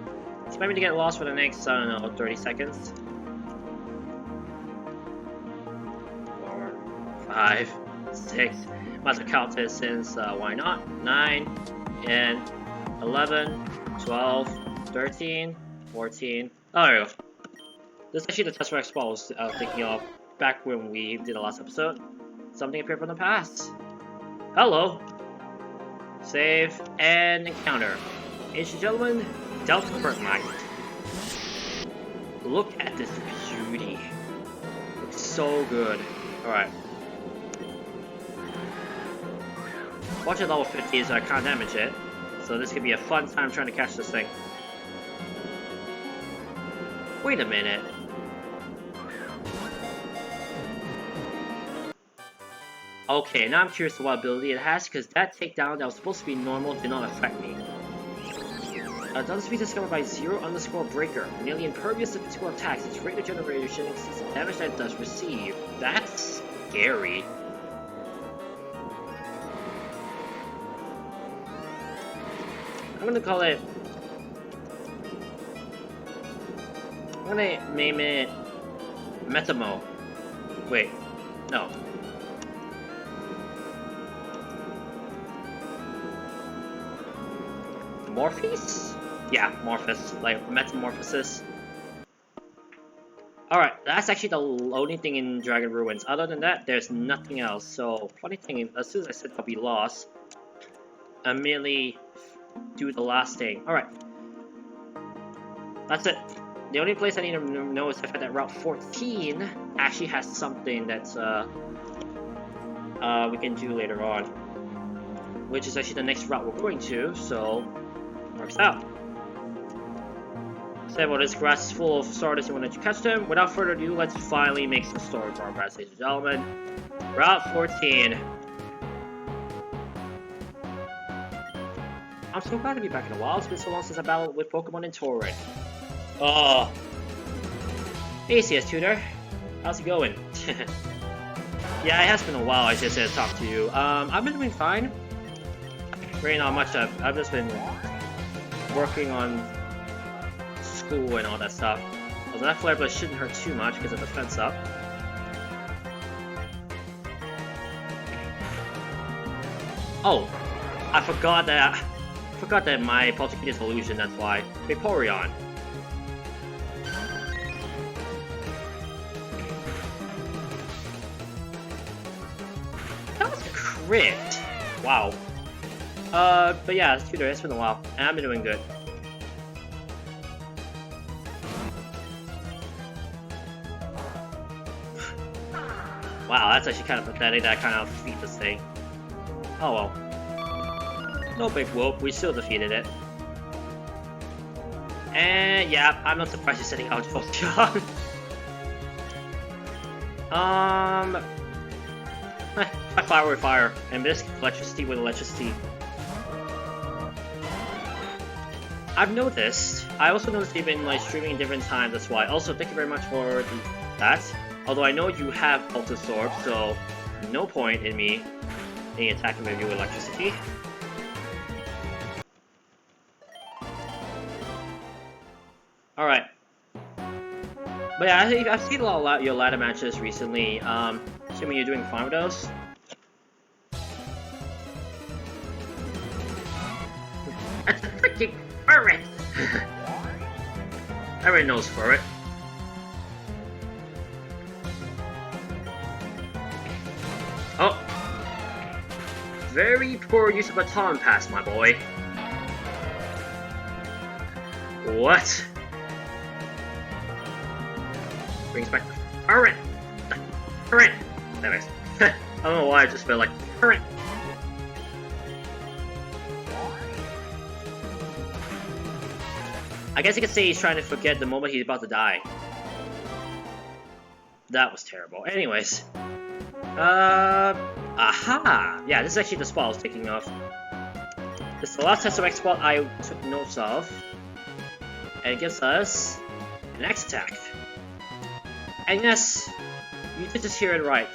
expect me to get lost for the next, I don't know, 30 seconds. 4, 5, 6. Might as well count this since, why not? 9, 10, 11, 12, 13, 14. Oh, there we go. This is actually the Tesseract spot I was thinking of back when we did the last episode. Something appeared from the past. Hello! Save and encounter. Ladies and gentlemen, Delta Knight. Look at this beauty. Looks so good. Alright. Watch it level 50 so I can't damage it. So this could be a fun time trying to catch this thing. Wait a minute. Okay, now I'm curious what ability it has, because that takedown that was supposed to be normal did not affect me. Doesn't be discovered by 0_breaker. Nearly impervious to physical attacks. Its rate of generation exceeds the damage that it does receive. That's scary. I'm gonna call it... I'm gonna name it... Metamo. Wait. No. Morpheus? Yeah, Morpheus. Like, Metamorphosis. Alright, that's actually the only thing in Dragon Ruins. Other than that, there's nothing else. So, funny thing, as soon as I said I'll be lost, I immediately do the last thing. Alright. That's it. The only place I need to know is the fact that Route 14 actually has something that's, we can do later on. Which is actually the next route we're going to, so, works out. Said, well, this grass is full of starters, you wanted to catch them. Without further ado, let's finally make some story progress, ladies and gentlemen. Route 14. I'm so glad to be back in the wild. It's been so long since I battled with Pokemon in Torren. Oh. Hey, CS Tutor. How's it going? Yeah, it has been a while, I just said to talk to you. I've been doing fine. Really not much. I've just been working on school and all that stuff. Although that flare blade shouldn't hurt too much because of the fence up. Oh, I forgot that my Poltergeist is illusion, that's why. Vaporeon. That was a crit! Wow. But yeah, Tutor, it's been a while, and I've been doing good. Wow, that's actually kind of pathetic that I kind of defeat this thing. Oh well. No big whoop, we still defeated it. And yeah, I'm not surprised you're setting out Pokemon. Fire with fire, and this electricity with electricity. I've noticed. I also noticed you've been like streaming in different times. That's why. Also, thank you very much for that. Although I know you have Pulse-Absorb, so no point in me attacking with you with electricity. Alright. But yeah, I've seen a lot of your ladder matches recently. Assuming you're doing fine with those. That's a freaking ferret! Everybody knows ferret. Oh! Very poor use of baton pass, my boy. What? Brings back the current! The current! Anyways, I don't know why I just felt like current. I guess you could say he's trying to forget the moment he's about to die. That was terrible. Anyways. Aha! Yeah, this is actually the spot I was thinking of. This is the last Tesseract spot I took notes of. And it gives us an X attack. And yes, you did just hear it right.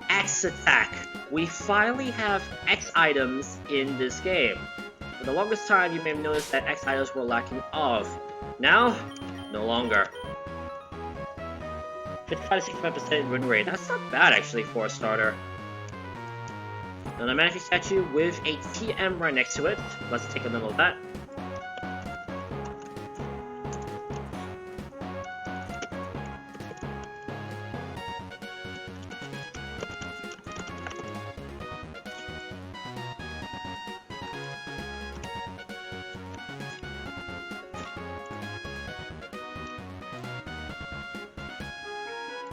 X attack. We finally have X items in this game. For the longest time, you may have noticed that X items were lacking of. Now, no longer. 55-65% win rate. That's not bad actually for a starter. Another Manectite statue with a TM right next to it. Let's take a note of that.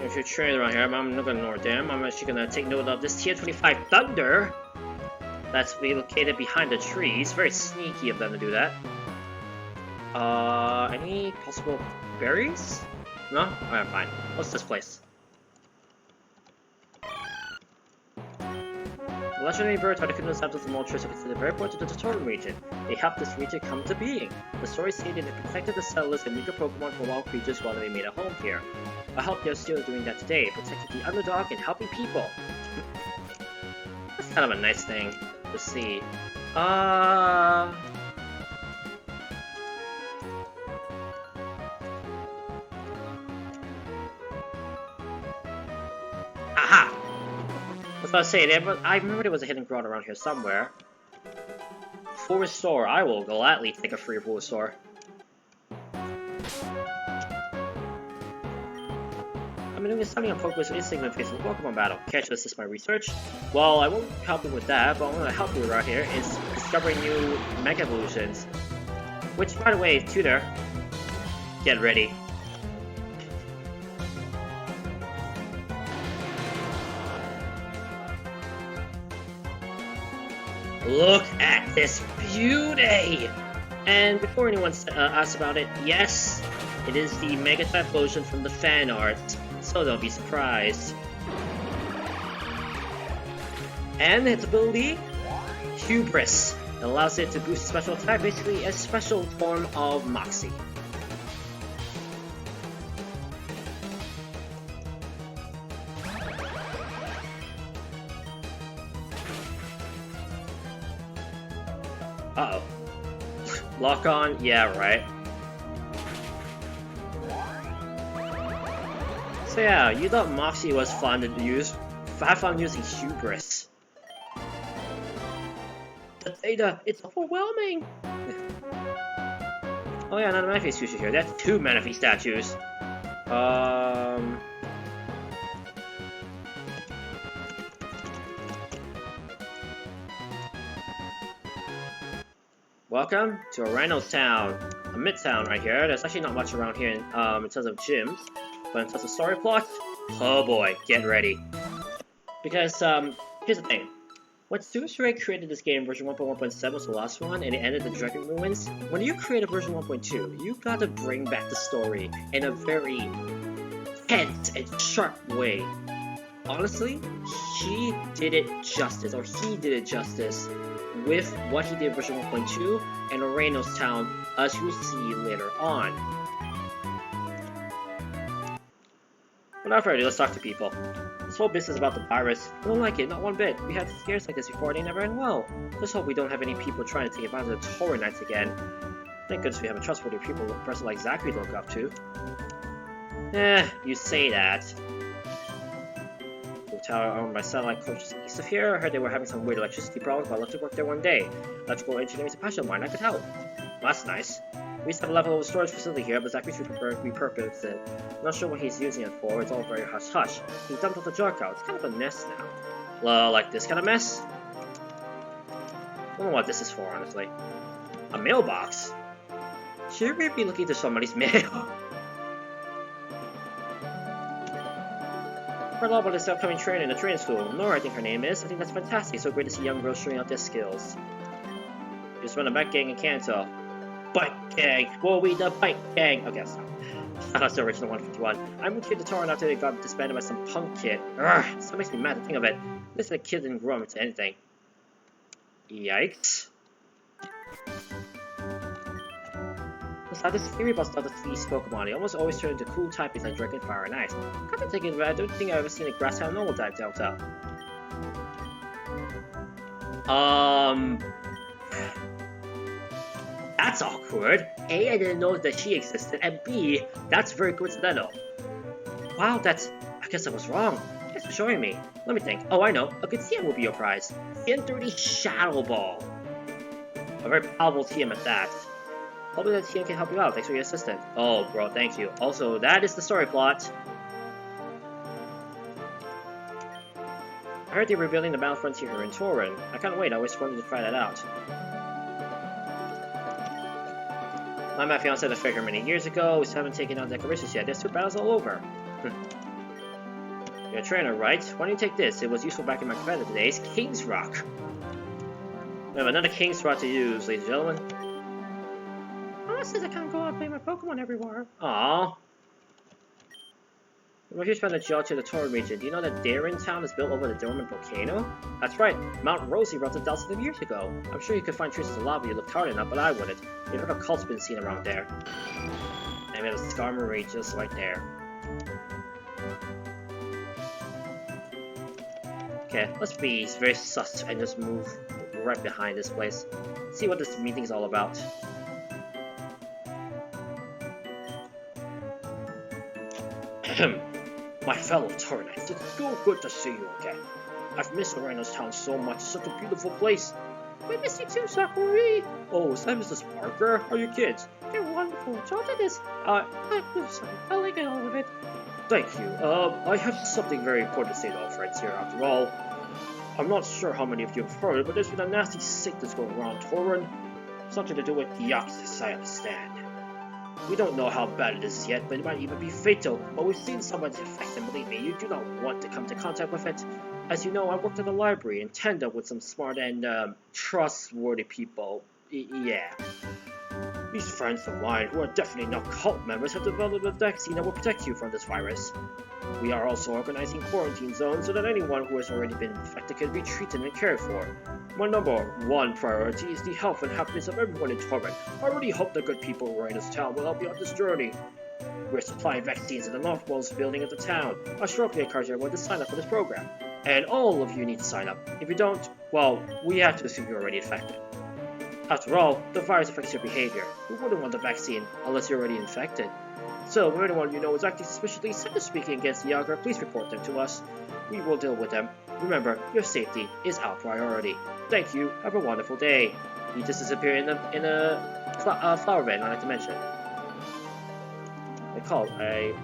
If you're trained around here, I'm not gonna ignore them. I'm actually gonna take note of this tier 25 Thunder that's located behind the trees. Very sneaky of them to do that. Any possible berries? No? Alright, fine. What's this place? The legendary birds are the kingdom's samples of moltres are considered very important to the Torren Region. They helped this region come to being. The story stated they protected the settlers and weaker Pokemon from wild creatures while they made a home here. I hope they're still doing that today, protecting the underdog and helping people. That's kind of a nice thing to see. Aha! I was about to say, I remember there was a hidden grotto around here somewhere. Full restore. I will gladly take a free full restore. I'm doing something on focus with instinct when facing a Pokemon battle. Can't you assist my research? Well, I won't help you with that, but what I'm going to help you right here is discovering new Mega Evolutions. Which, by the way, Tutor, get ready. Look at this beauty! And before anyone asks about it, yes, it is the Manectite Evolution from the fan art, so don't be surprised. And its ability, Hubris. It allows it to boost special attack, basically a special form of Moxie. Uh-oh. Lock on? Yeah, right. So yeah, you thought Moxie was fun to use. Have fun using Hubris. The data, it's overwhelming! Oh yeah, another Manaphy statue here. That's 2 Manaphy statues. Welcome to Oranos Town, a midtown right here. There's actually not much around here in terms of gyms, but in terms of story plot, oh boy, get ready. Because here's the thing: when Tesseract created this game, version 1.1.7 was the last one, and it ended the Dragon Ruins. When you create a version 1.2, you gotta bring back the story in a very tense and sharp way. Honestly, she did it justice, or he did it justice, with what he did in version 1.2 and Oranos Town, as you'll see later on. Without further ado, let's talk to people. This whole business about the virus, I don't like it, not one bit. We had scares like this before, they never end well. Let's hope we don't have any people trying to take advantage of the Torrenites again. Thank goodness we have a trustworthy people, a person like Zachary to look up to. You say that. Tower owned by satellite coaches east of here. I heard they were having some weird electricity problems, but I left to work there one day. Electrical engineering is a passion of mine, I could help. Well, that's nice. We used to have a level of storage facility here, but Zachary's repurposed it. I'm not sure what he's using it for, it's all very hush-hush. He dumped all the junk out, it's kind of a mess now. Well, like this kind of mess? I don't know what this is for, honestly. A mailbox? Should we be looking to somebody's mail? Heard a lot about this upcoming training in the training school. Nora, I think her name is. I think that's fantastic. So great to see young girls showing out their skills. Just run a bike gang in Kanto. Bike gang! Whoa, we the bike gang! Okay, stop. That's the original 151. I moved here to Torren after they got disbanded by some punk kid. Urgh, so makes me mad to think of it. This the kid didn't grow up into anything. Yikes. I had this theory about Starter Fleece Pokemon. They almost always turn into cool typings like Dragon, Fire, and Ice. Come to think of it, I don't think I've ever seen a Grass type normal type Delta. That's awkward. A, I didn't know that she existed, and B, that's very coincidental. Wow, I guess I was wrong. Thanks for showing me. Let me think. Oh, I know. A good TM will be your prize. CN30 Shadow Ball. A very powerful TM at that. Hopefully that TM can help you out. Thanks for your assistance. Oh, bro, thank you. Also, that is the story plot. I heard they were building the Battle Frontier here in Torren. I can't wait. I always wanted to try that out. My fiance had a fair here many years ago. We still haven't taken out decorations yet. There's 2 battles all over. You're a trainer, right? Why don't you take this? It was useful back in my competitive days. King's Rock. We have another King's Rock to use, ladies and gentlemen. Says I can't go out and play my Pokemon everywhere. Aww. If you spend a geo to the Torren Region, do you know that Torren Town is built over the dormant volcano? That's right, Mount Rosie erupted thousands of years ago. I'm sure you could find traces of lava if you looked hard enough, but I wouldn't. You know, a cult's been seen around there. And we have a Skarmory just right there. Okay, let's be very sus and just move right behind this place. See what this meeting's all about. My fellow Torrenites, it's so good to see you again. I've missed Oranos Town so much, it's such a beautiful place. We miss you too, Sakura. Oh, is that Mrs. Parker? How are your kids? They're wonderful. Jordan is, I'm sorry, I like it all of it. Thank you. I have something very important to say to our friends here. After all, I'm not sure how many of you have heard, but there's been a nasty sickness going around Torren. Something to do with Deoxys, I understand. We don't know how bad it is yet, but it might even be fatal. But we've seen someone's infected, and believe me, you do not want to come into contact with it. As you know, I worked at the library in tandem with some smart and trustworthy people. Yeah. These friends of mine, who are definitely not cult members, have developed a vaccine that will protect you from this virus. We are also organizing quarantine zones so that anyone who has already been infected can be treated and cared for. My number one priority is the health and happiness of everyone in Torren. I really hope the good people of Oranos Town will help you on this journey. We're supplying vaccines in the northmost building of the town. I strongly encourage everyone to sign up for this program. And all of you need to sign up. If you don't, well, we have to assume you're already infected. After all, the virus affects your behavior. Who wouldn't want the vaccine unless you're already infected? So, if anyone you know is acting suspiciously speaking against the Yager, please report them to us. We will deal with them. Remember, your safety is our priority. Thank you. Have a wonderful day. You just disappear in a flower bed, I like to mention. I called a...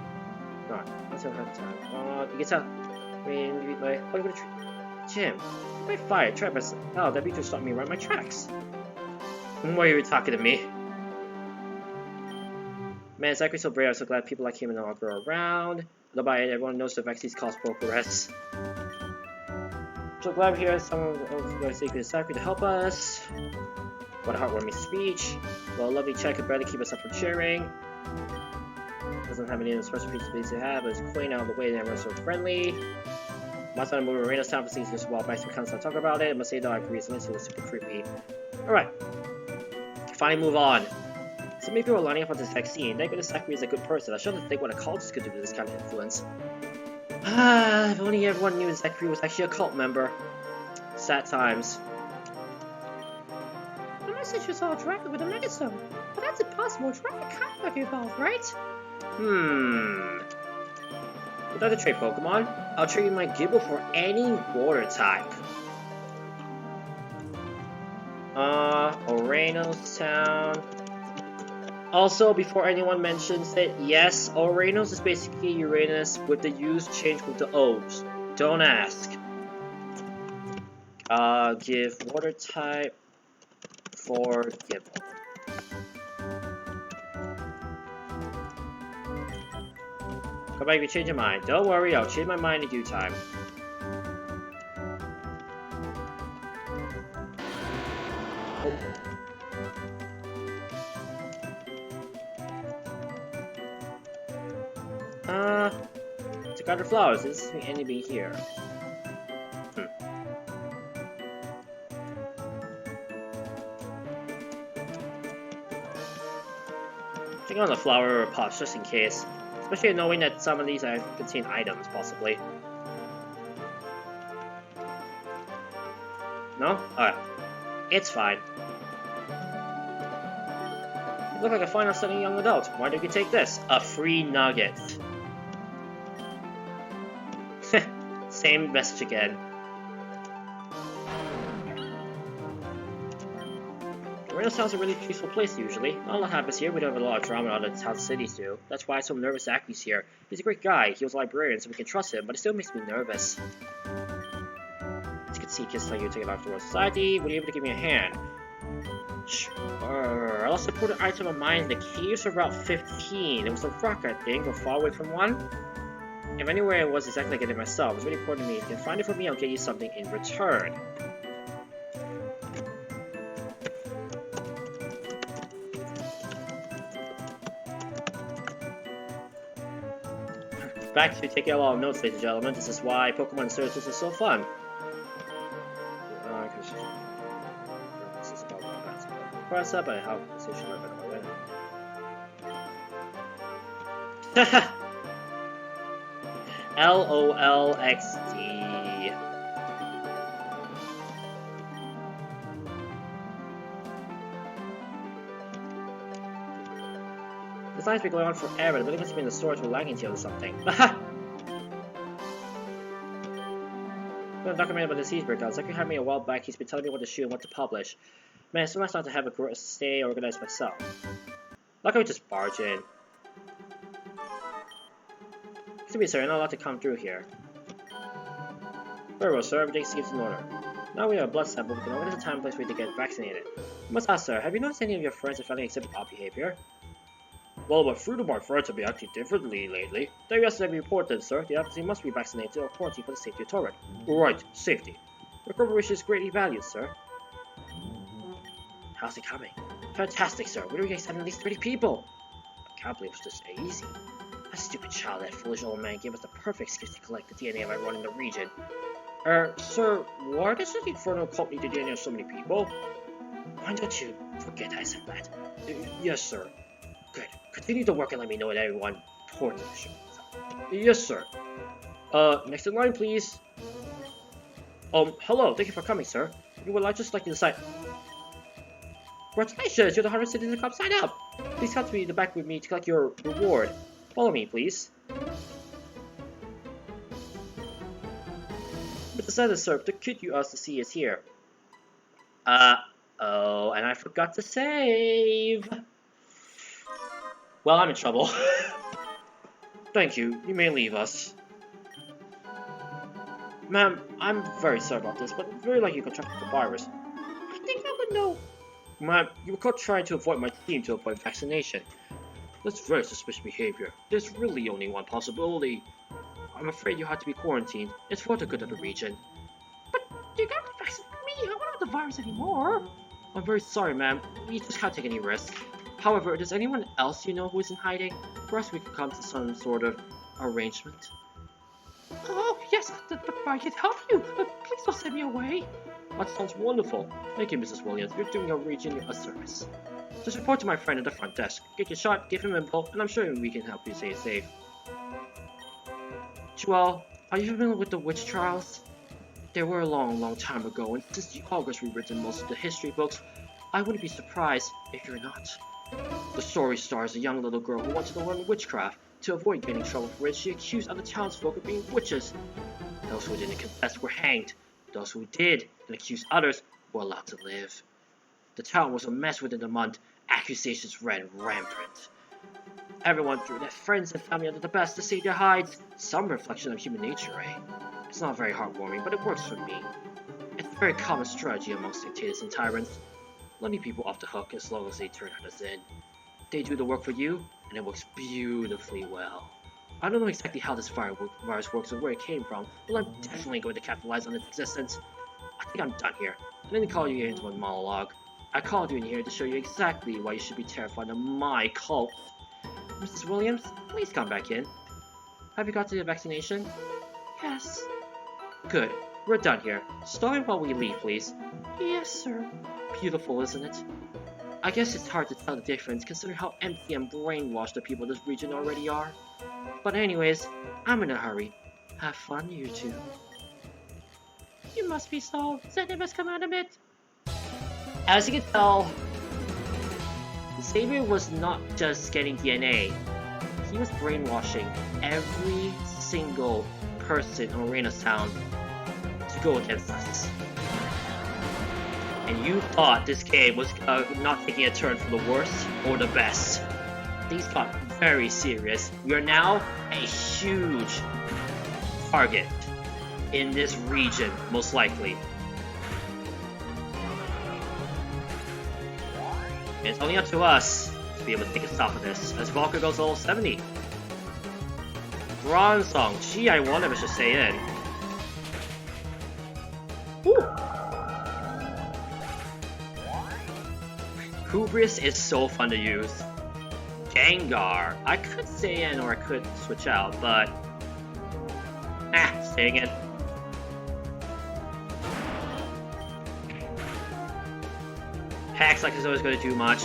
No, let's have time. You get out. Jim, my fire trappers. Oh, that beat stopped me right in my tracks. Why are you talking to me? Man, Zachary's so brave. I'm so glad people like him and all grow around. Nobody, everyone knows the vaccines cause progress. So glad we're here. Someone of the sacred Zachary to help us. What a heartwarming speech. Well, a lovely chat could barely keep us up from cheering. Doesn't have any special features to have, but it's quaint out of the way and everyone's so friendly. Last time I moved to Oranos Town for things just a while back, so we can't start talking about it. I must say though, I agree, it was super creepy. Alright. Finally move on. So maybe we're learning about this vaccine. Thank goodness Zachary is a good person. I shouldn't think what a cultist could do with this kind of influence. If only everyone knew Zachary was actually a cult member. Sad times. The message was all drafted with a megaphone, but that's impossible. Traffic can't be involved, right? Without a trade Pokemon, I'll trade you my Gibble for any water type. Oranos Town. Also, before anyone mentions it, yes, Oranos is basically Uranus with the U's changed with the O's. Don't ask. Give water type for Gibble. Come back if you change your mind. Don't worry, I'll change my mind in due time. Check out the flowers. There doesn't seem any be here. Check out the flower pots just in case. Especially knowing that some of these contain items, possibly. No? Alright. It's fine. You look like a fine outstanding young adult. Why don't you take this? A free nugget. Same message again. Oranos Town's a really peaceful place usually. Not a lot happens here. We don't have a lot of drama other town cities do. That's why I'm so nervous Zachary's here. He's a great guy. He was a librarian, so we can trust him, but it still makes me nervous. As you can see, kids like you take it off towards society. Would you able to give me a hand? Sure. I lost an important item of mine in the caves of Route 15. It was a rock, I think, or far away from one. If anywhere it was exactly like it myself, it's really important to me. If you can find it for me, I'll get you something in return. back to taking a lot of notes, ladies and gentlemen. This is why Pokemon Insurgence is so fun. This is about press up and how conversation are better LOLXD. This line's been going on forever. But it must be in the storage with lagging tail or something. Documented about the disease breakdown. Zachary had me a while back. He's been telling me what to shoot and what to publish. Man, it's so nice not to have a stay organized myself. Like I would just barge in. Excuse me, sir, you're not allowed to come through here. Very well, sir. Everything seems in order. Now we have a blood sample. We can organize a time and place for you to get vaccinated. I must ask, sir, have you noticed any of your friends and family exhibit odd behavior? Well, a few of my friends have been acting differently lately. They yesterday reported, sir. The officer must be vaccinated or quarantined for the safety of Torren. Right, safety. Your cooperation is greatly valued, sir. How's it coming? Fantastic, sir. Where do we get at least 30 people? I can't believe it was this easy. That stupid child, that foolish old man, gave us the perfect excuse to collect the DNA of everyone in the region. Sir, why does this infernal cult need the DNA of so many people? Why don't you forget I said that? Yes, sir. Good. Continue to work and let me know that everyone reports the show. Yes, sir. Next in line, please. Hello. Thank you for coming, sir. You would just like to decide. Congratulations, you're the 100 Citizen Club sign up. Please come to me in the back with me to collect your reward. Follow me, please. Mr. Senator, sir, the kid you asked to see is here. Oh, and I forgot to save. Well, I'm in trouble. Thank you. You may leave us. Ma'am, I'm very sorry about this, but very likely you contracted the virus. I think I would know. Ma'am, you were caught trying to avoid my team to avoid vaccination. That's very suspicious behavior. There's really only one possibility. I'm afraid you had to be quarantined. It's for the good of the region. But you got to vaccinate me. I don't have the virus anymore. I'm very sorry, ma'am. We just can't take any risks. However, does anyone else you know who is in hiding? Perhaps we could come to some sort of arrangement. Oh, yes, but I can help you. Please don't send me away. That sounds wonderful. Thank you, Mrs. Williams. You're doing our region a service. Just report to my friend at the front desk. Get your shot, give him info, and I'm sure we can help you stay safe. Joel, are you familiar with the witch trials? They were a long time ago, and since the authors rewritten most of the history books, I wouldn't be surprised if you're not. The story stars a young little girl who wanted to learn witchcraft. To avoid getting in trouble for it, she accused other townsfolk of being witches. Those who didn't confess were hanged. Those who did and accused others were allowed to live. The town was a mess within a month. Accusations ran rampant. Everyone threw their friends and family under the bus to save their hides. Some reflection of human nature, eh? It's not very heartwarming, but it works for me. It's a very common strategy amongst dictators and tyrants. Letting people off the hook as long as they turn others in. They do the work for you, and it works beautifully well. I don't know exactly how this virus works or where it came from, but I'm definitely going to capitalize on its existence. I think I'm done here. I didn't call you here into a monologue. I called you in here to show you exactly why you should be terrified of my cult. Mrs. Williams, please come back in. Have you got the vaccination? Yes. Good. We're done here. Start while we leave, please. Yes, sir. Beautiful, isn't it? I guess it's hard to tell the difference considering how empty and brainwashed the people of this region already are. But anyways, I'm in a hurry. Have fun, you two. You must be so. That must come out of it. As you can tell, Xavier was not just getting DNA. He was brainwashing every single person in Oranos Town to go against us. And you thought this game was not taking a turn for the worst or the best. Things got very serious. We are now a huge target in this region, most likely. And it's only up to us to be able to take a stop of this, as Valkyr goes level 70. Bronze Song. Gee, I wonder if I should say it. Woo! Hubris is so fun to use. Gengar. I could say in or I could switch out, but Dang it. Hex like is always going to do much.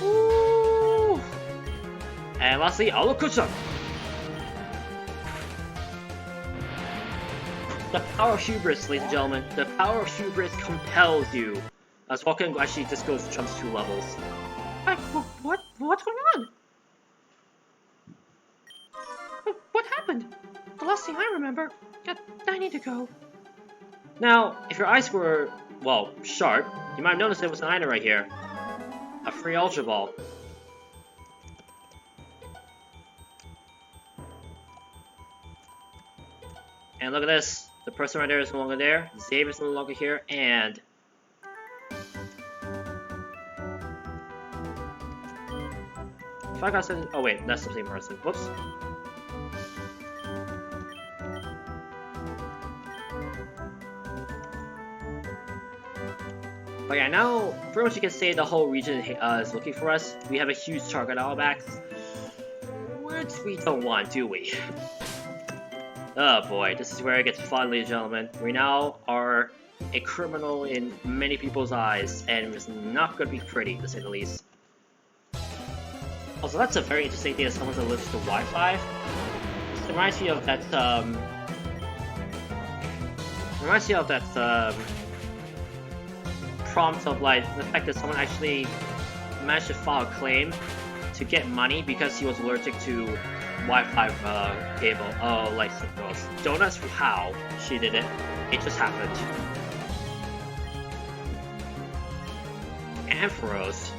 Ooh. And lastly, Alakucha. The power of hubris, ladies and gentlemen. The power of hubris compels you. Vulcan actually just jumps 2 levels. What's going on? What happened? The last thing I remember. I need to go. Now, if your eyes were, well, sharp, you might have noticed there was an item right here. A free Ultra Ball. And look at this. The person right there is no longer there. Xavier's no longer here, and... if I got something... oh wait, that's the same person. Whoops. But yeah, now, pretty much you can say the whole region is looking for us. We have a huge target on our backs. Which we don't want, do we? Oh boy, this is where it gets fun, ladies and gentlemen. We now are a criminal in many people's eyes, and it's not going to be pretty, to say the least. Also, that's a very interesting thing that someone's allergic to Wi-Fi. This reminds me of that, prompt of, like, the fact that someone actually managed to file a claim to get money because he was allergic to Wi-Fi cable. Oh, like, don't ask how she did it. It just happened. Amphiros.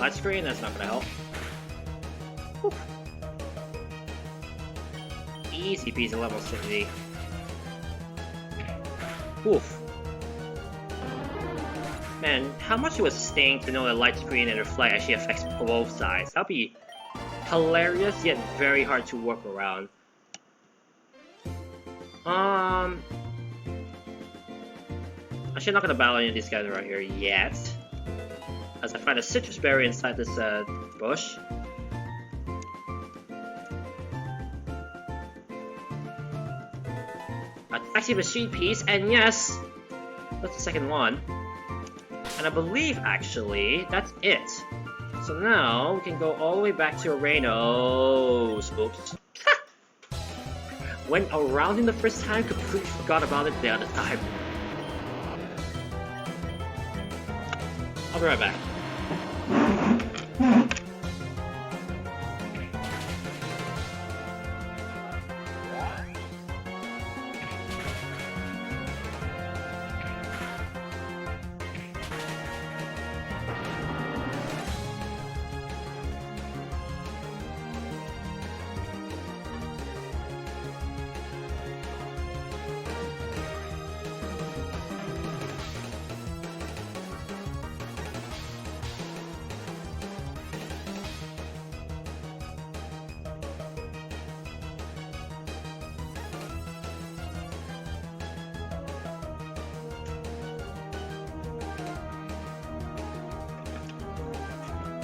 Light screen, that's not gonna help. Whew. Easy peasy level 60. Oof. Man, how much it would sting to know that light screen and reflect actually affects both sides. That'd be hilarious, yet very hard to work around. Actually, I'm not gonna battle any of these guys right here yet. As I find a citrus berry inside this bush. A taxi machine piece, and yes, that's the second one. And I believe, actually, that's it. So now, we can go all the way back to Oranos. Oops. Went around in the first time, completely forgot about it the other time. I'll be right back.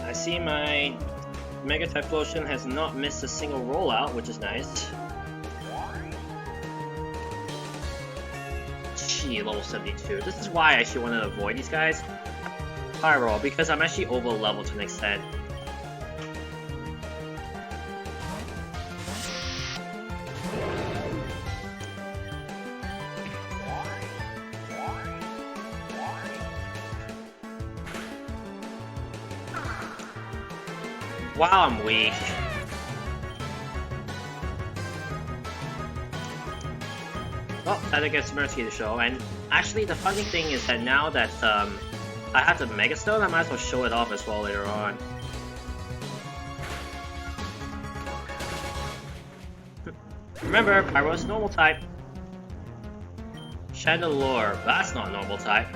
I see my Manectite Flotion has not missed a single rollout, which is nice. Gee, level 72. This is why I actually want to avoid these guys. Pyro, because I'm actually over level to an extent. Wow, I'm weak. Well, that gets Mercy to show, and actually the funny thing is that now that I have the Mega Stone, I might as well show it off as well later on. Remember, Pyro's normal type. Chandelure, that's not normal type.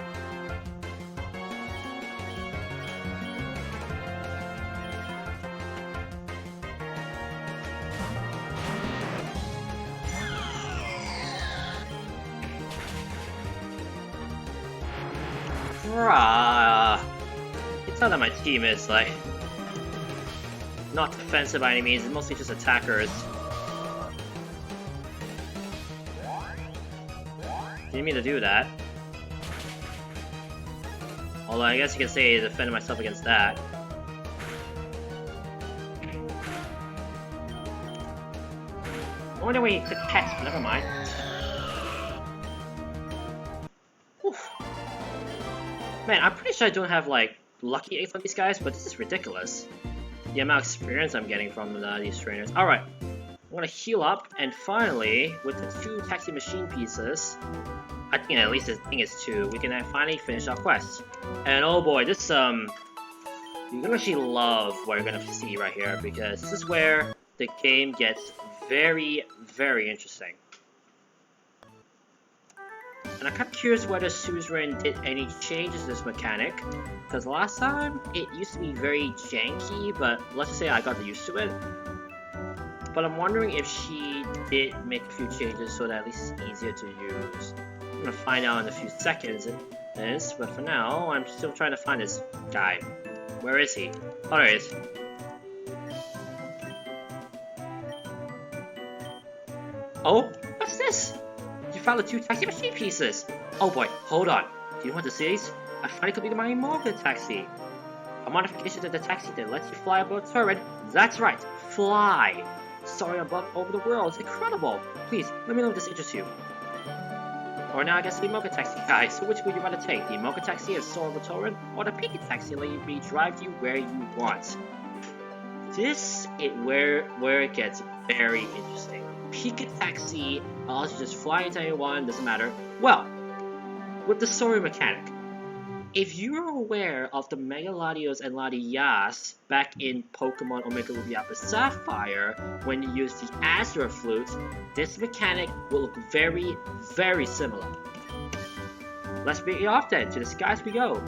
Bruh. You tell that my team is like not defensive by any means, it's mostly just attackers. Didn't mean to do that. Although I guess you can say I defended myself against that. I wonder where you could catch, but never mind. Oof. Man, I'm pretty sure I don't have like lucky eggs on these guys, but this is ridiculous. The amount of experience I'm getting from these trainers. Alright, I'm gonna heal up, and finally, with the 2 taxi machine pieces, I think at least the thing is 2, we can finally finish our quest. And oh boy, this you're gonna actually love what you're gonna see right here, because this is where the game gets very, very interesting. And I'm kind of curious whether Suzerain did any changes to this mechanic, because last time it used to be very janky, but let's just say I got used to it. But I'm wondering if she did make a few changes so that at least it's easier to use. I'm gonna find out in a few seconds, but for now, I'm still trying to find this guy. Where is he? Oh, there he is. Oh, what's this? You found the 2 taxi machine pieces. Oh boy, hold on. Do you want to see these? I finally completed my EmolgaTaxi. A modification to the taxi that lets you fly above Torren. That's right, fly. Soaring above over the world. It's incredible. Please, let me know if this interests you. Or now I guess the EmolgaTaxi guy. So which would you rather take? The EmolgaTaxi and soar over Torren, or the Pawniard let you drive you where you want? This is where it gets very interesting. Pawniard allows you to just fly into anyone, doesn't matter. Well, with the soaring mechanic, if you're aware of the Mega Latios and Latias back in Pokemon Omega Ruby Alpha Sapphire, when you use the Azure Flute, this mechanic will look very, very similar. Let's begin off then, to the skies we go.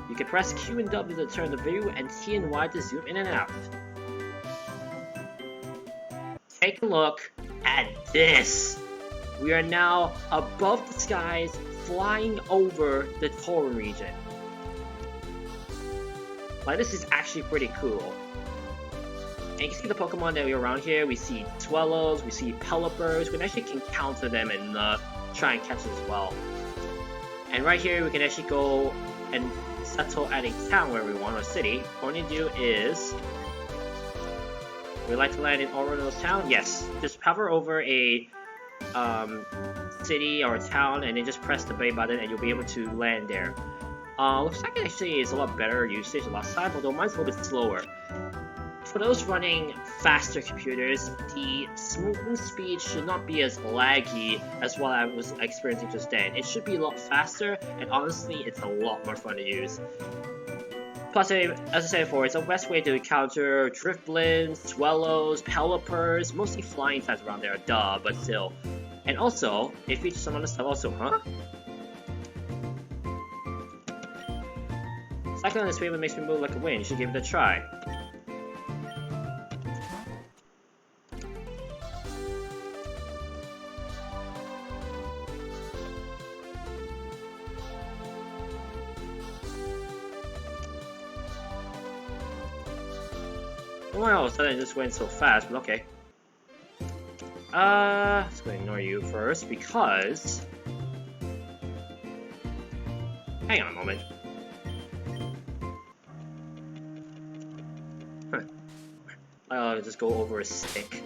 You can press Q and W to turn the view, and T and Y to zoom in and out. Take a look at this. We are now above the skies, flying over the Torren region. Like, this is actually pretty cool. And you can see the Pokemon that are around here. We see Twellos, we see Pelipers. We actually can counter them and try and catch them as well. And right here, we can actually go and settle at a town where we want, or city. All we need to do is... We'd like to land in Oranos Town? Yes. Just hover over a city or a town and then just press the B button and you'll be able to land there. Looks like it actually is a lot better usage than last time, although mine's a little bit slower. For those running faster computers, the smoothing speed should not be as laggy as what I was experiencing just then. It should be a lot faster, and honestly, it's a lot more fun to use. Plus, as I said before, it's the best way to counter Driftlins, Twellos, Pelipers, mostly flying types around there, duh, but still. And also, it features some other stuff also, huh? Cycling on this wave makes me move like a wind, you should give it a try. I don't know why all of a sudden it just went so fast, but okay. Let's go ignore you first, because... Hang on a moment. Huh. I'll just go over a stick.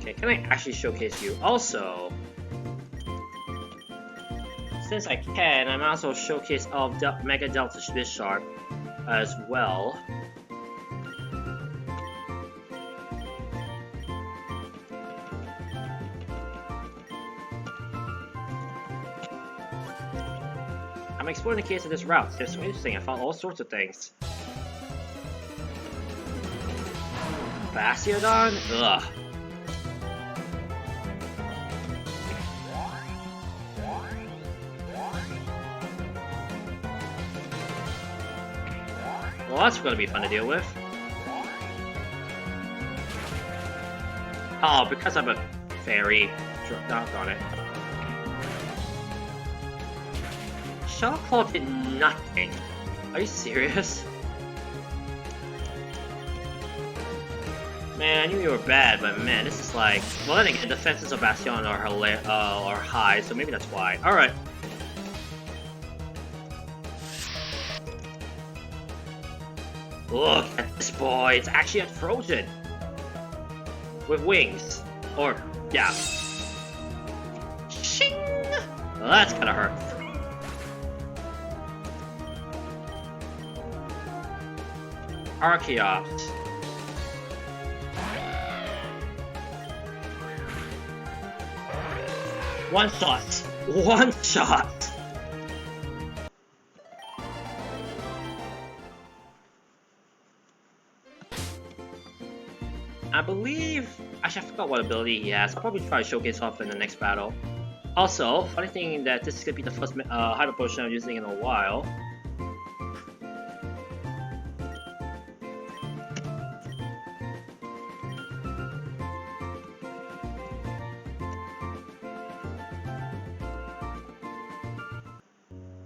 Okay, can I actually showcase you? Also... Since I can, I'm also showcase of Mega Delta Bisharp as well. I'm exploring the case of this route. It's so interesting. I found all sorts of things. Bastiodon? Ugh. Well, that's gonna be fun to deal with. Oh, because I'm a fairy. Doggone it. Shower Claw did nothing. Are you serious? Man, I knew you were bad, but man, this is like... Well, then again, defenses of Bastion are high, so maybe that's why. Alright. Look at this boy, it's actually a Trojan! With wings. Or, yeah. Shing! Well, that's gonna hurt. Archaeops. One shot! One shot! I believe... Actually, I forgot what ability he has. I'll probably try to showcase off in the next battle. Also, funny thing that this is gonna be the first Hyper Potion I'm using in a while.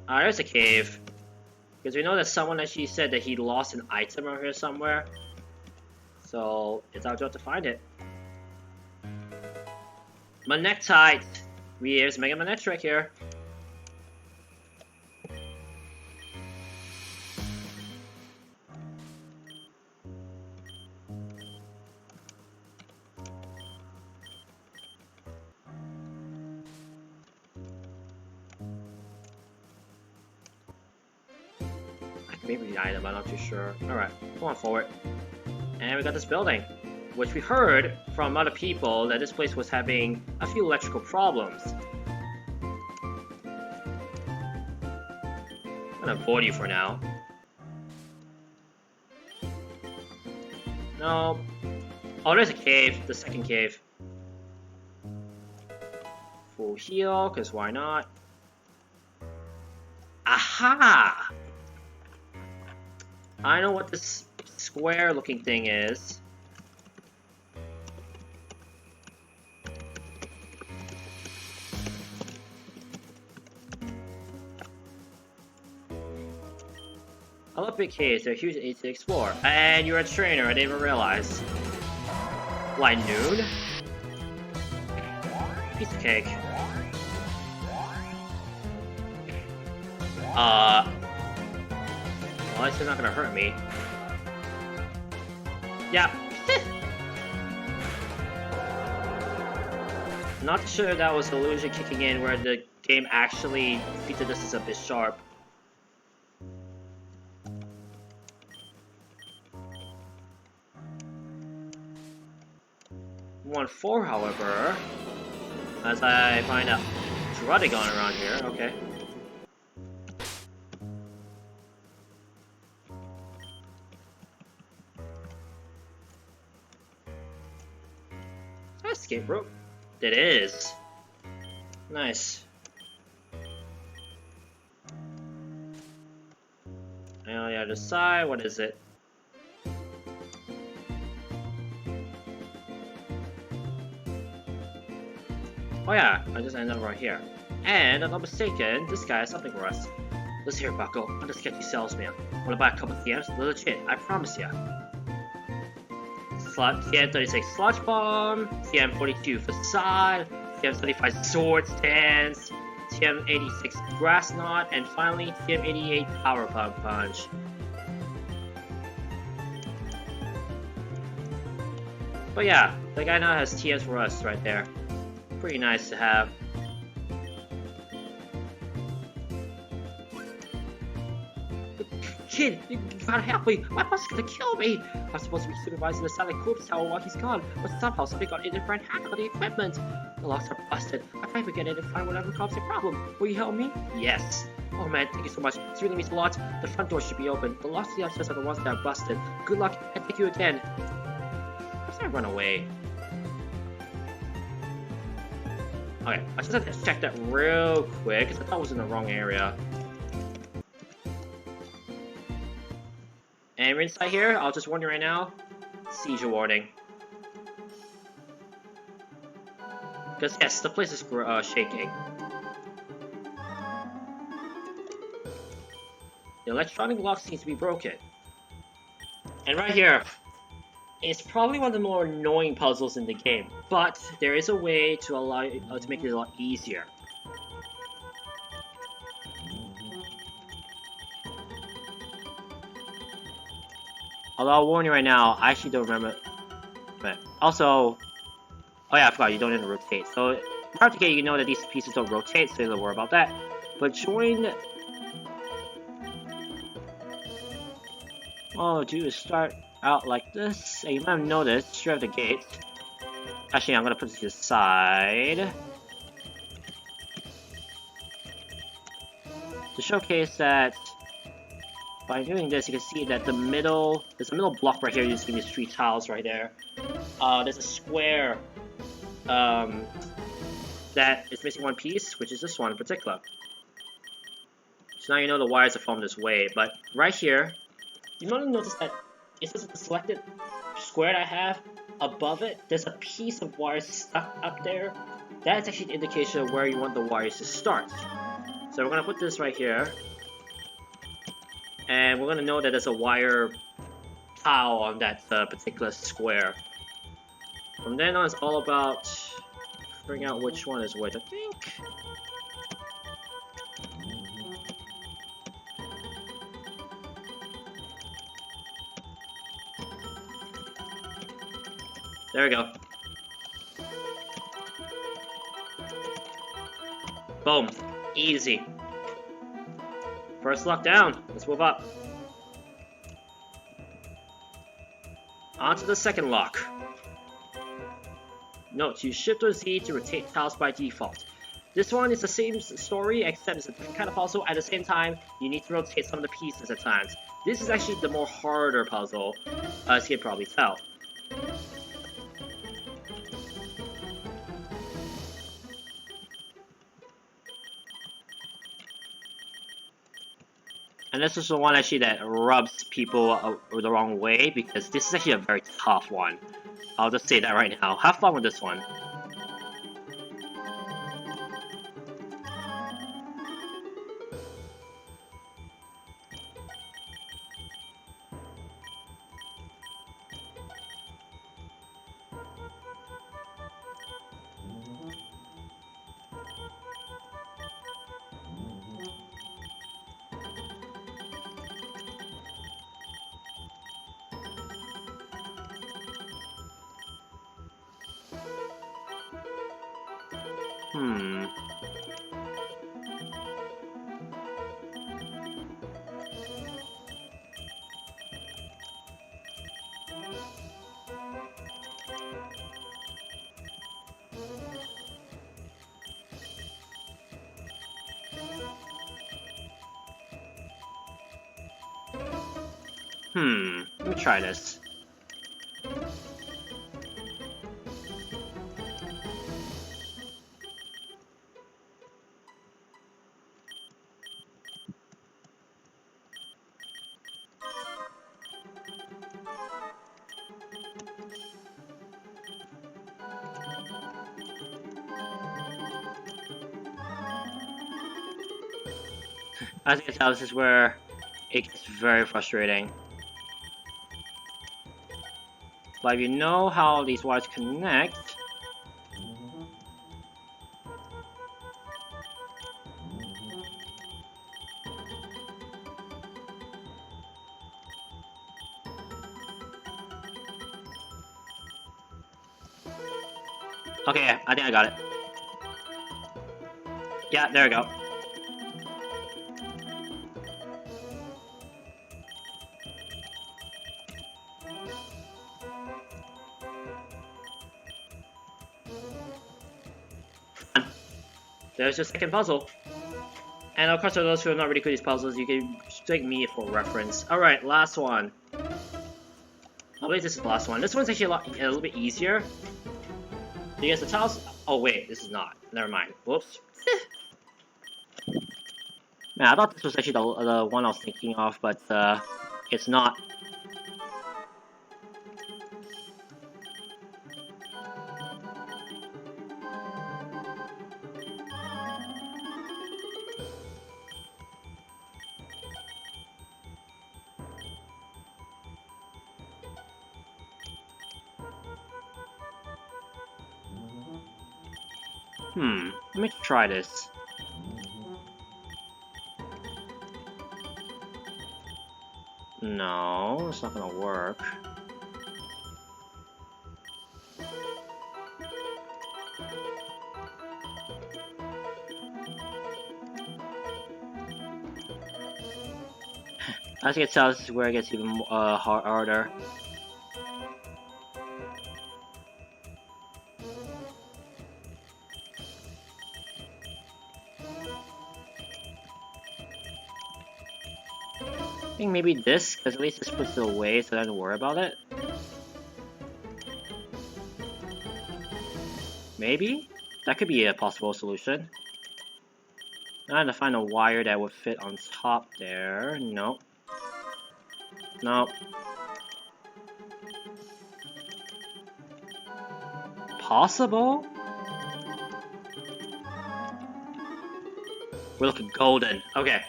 There's a cave. Because we know that someone actually said that he lost an item over here somewhere. So, it's our job to find it. Manectite! Here's Mega Manectite here. Maybe the item, I'm not too sure. Alright, come on forward. And we got this building, which we heard from other people that this place was having a few electrical problems. I'm gonna avoid you for now. No. Oh, there's a cave, the second cave. Full heal, because why not? Aha! I know what this square looking thing is. I love big caves, they're huge and easy to explore. And you're a trainer, I didn't even realize. Why, noon? Piece of cake. Well, at least they're not gonna hurt me. Yeah. Not sure that was the illusion kicking in where the game actually treated this as a bit sharp. One 4, however, as I find out Grotto around here. Okay. Escape rope. It is. Nice. And on the other side, what is it? Oh yeah, I just ended up right here. And if I'm not mistaken, this guy has something for us. Listen here, Bucko. I'm the sketchy salesman. Wanna buy a couple of TMs? They're legit, I promise ya. TM36 Sludge Bomb, TM42 Facade, TM35 Sword Stance, TM86 Grass Knot, and finally TM88 Power Punch. But yeah, the guy now has TMs for us right there. Pretty nice to have. Kid, you gotta help me! My boss is gonna kill me! I'm supposed to be supervising the Silent Corpse Tower while he's gone, but somehow somebody got in and ran hack on the equipment. The locks are busted. I can't even get in and find whatever caused the problem. Will you help me? Yes. Oh man, thank you so much. This really means a lot. The front door should be open. The locks to the upstairs are the ones that are busted. Good luck, and thank you again. Why did I run away? Okay, I just have to check that real quick, because I thought it was in the wrong area. And we're inside here, I'll just warn you right now, seizure warning. Because yes, the place is shaking. The electronic lock seems to be broken. And right here, it's probably one of the more annoying puzzles in the game, but there is a way to allow to make it a lot easier. Although I'll warn you right now, I actually don't remember. But also, oh yeah, I forgot you don't need to rotate. So in practically, you know that these pieces don't rotate, so don't worry about that. But join. All I'll do is start out like this, and you might have noticed straight out the gate. Actually, I'm gonna put this to the side to showcase that by doing this, you can see that there's a middle block right here. You see these 3 tiles right there. There's a square that is missing one piece, which is this one in particular. So now you know the wires are formed this way, but right here, you might notice that it's just the selected square that I have. Above it, there's a piece of wire stuck up there. That's actually an indication of where you want the wires to start. So we're gonna put this right here, and we're gonna know that there's a wire tile on that particular square. From then on, it's all about figuring out which one is which, I think. There we go. Boom. Easy. First lock down. Let's move up. On to the second lock. Note, you shift or Z to rotate tiles by default. This one is the same story, except it's a different kind of puzzle. At the same time, you need to rotate some of the pieces at times. This is actually the more harder puzzle, as you can probably tell. And this is the one actually that rubs people the wrong way, because this is actually a very tough one. I'll just say that right now. Have fun with this one. Let me try this. As you can tell, this is where it gets very frustrating. But if you know how these wires connect, okay, I think I got it. Yeah, there we go. There's your second puzzle. And of course, for those who are not really good at these puzzles, you can take me for reference. Alright, last one. I believe this is the last one. This one's actually a little bit easier. Because the tiles... Oh wait, this is not. Never mind. Whoops. Man, I thought this was actually the one I was thinking of, but it's not. Let me try this. No, it's not gonna work. As you can tell, this is where it gets even harder. I think maybe this, because at least this puts it away so I don't have to worry about it. Maybe? That could be a possible solution. I had to find a wire that would fit on top there. Nope. Nope. Possible? We're looking golden. Okay.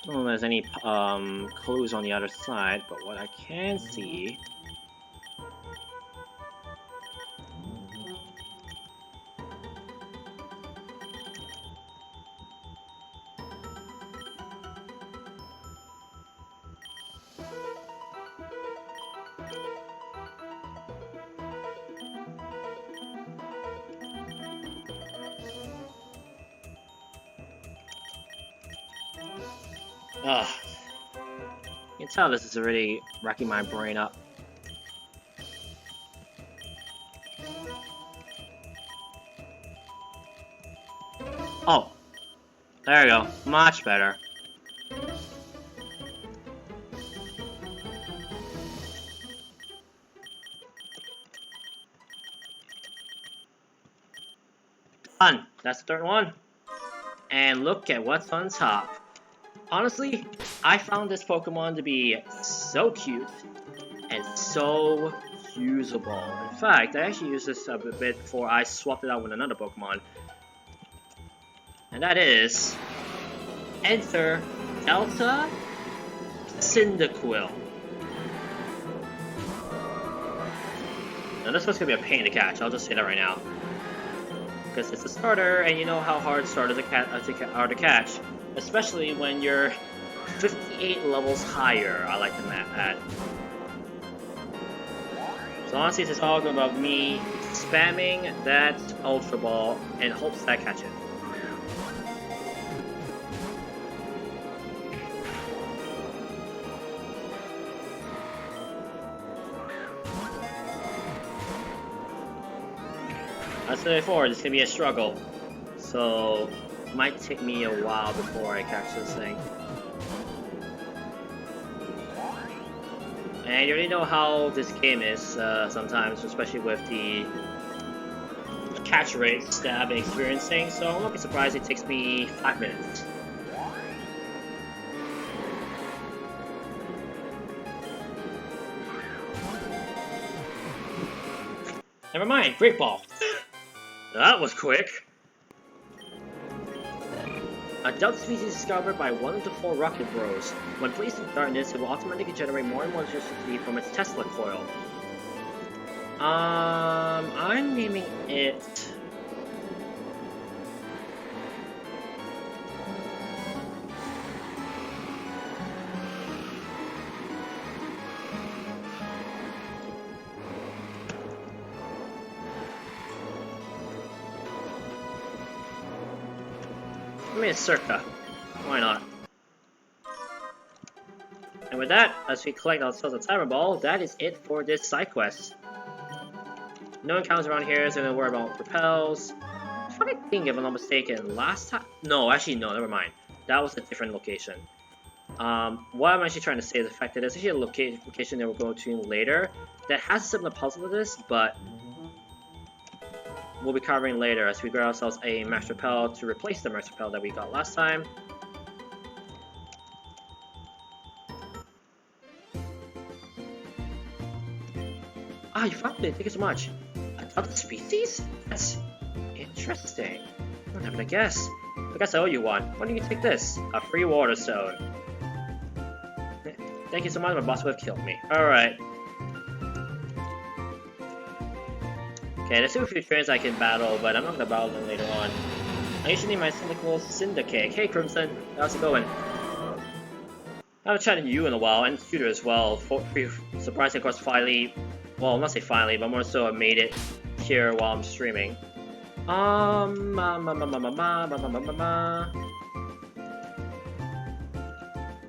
I don't know if there's any clues on the other side, but what I can see... Ugh. You can tell this is already racking my brain up. Oh! There you go. Much better. Done! That's the third one. And look at what's on top. Honestly, I found this Pokemon to be so cute and so usable. In fact, I actually used this a bit before I swapped it out with another Pokemon. And that is... Enter Delta Cyndaquil. Now this one's gonna be a pain to catch, I'll just say that right now. Because it's a starter, and you know how hard starters are to catch. Especially when you're 58 levels higher, I like to add. So honestly, this is all about me spamming that Ultra Ball in hopes that I catch it. As I said before, this is going to be a struggle. So... might take me a while before I catch this thing. And you already know how this game is sometimes, especially with the catch rates that I've been experiencing, so I won't be surprised it takes me 5 minutes. Never mind, Great Ball. That was quick. A Delta species discovered by one of the 4 Rocket Bros. When placed in darkness, it will automatically generate more and more electricity from its Tesla coil. I'm naming it... I mean, Circa. Why not? And with that, as we collect ourselves a Timer Ball, that is it for this side quest. No encounters around here, so I'm gonna worry about repels. I'm trying to think, if I'm not mistaken, last time... No, actually, no, never mind. That was a different location. What I'm actually trying to say is the fact that there's actually a location that we'll go to later that has a similar puzzle to this, but we'll be covering later as we grab ourselves a Max Repel to replace the Max Repel that we got last time. Ah, you found it! Thank you so much! Another species? That's interesting. I'm having a guess. I guess I owe you one. Why don't you take this? A free water stone. Thank you so much, my boss would have killed me. Alright. Okay, there's still a few trains I can battle, but I'm not gonna battle them later on. I usually name my Cyndaquil Cyndaquil. Hey Crimson, how's it going? I haven't chatted to you in a while, and Shooter as well. Surprisingly, of course, finally, well, not say finally, but more so I made it here while I'm streaming.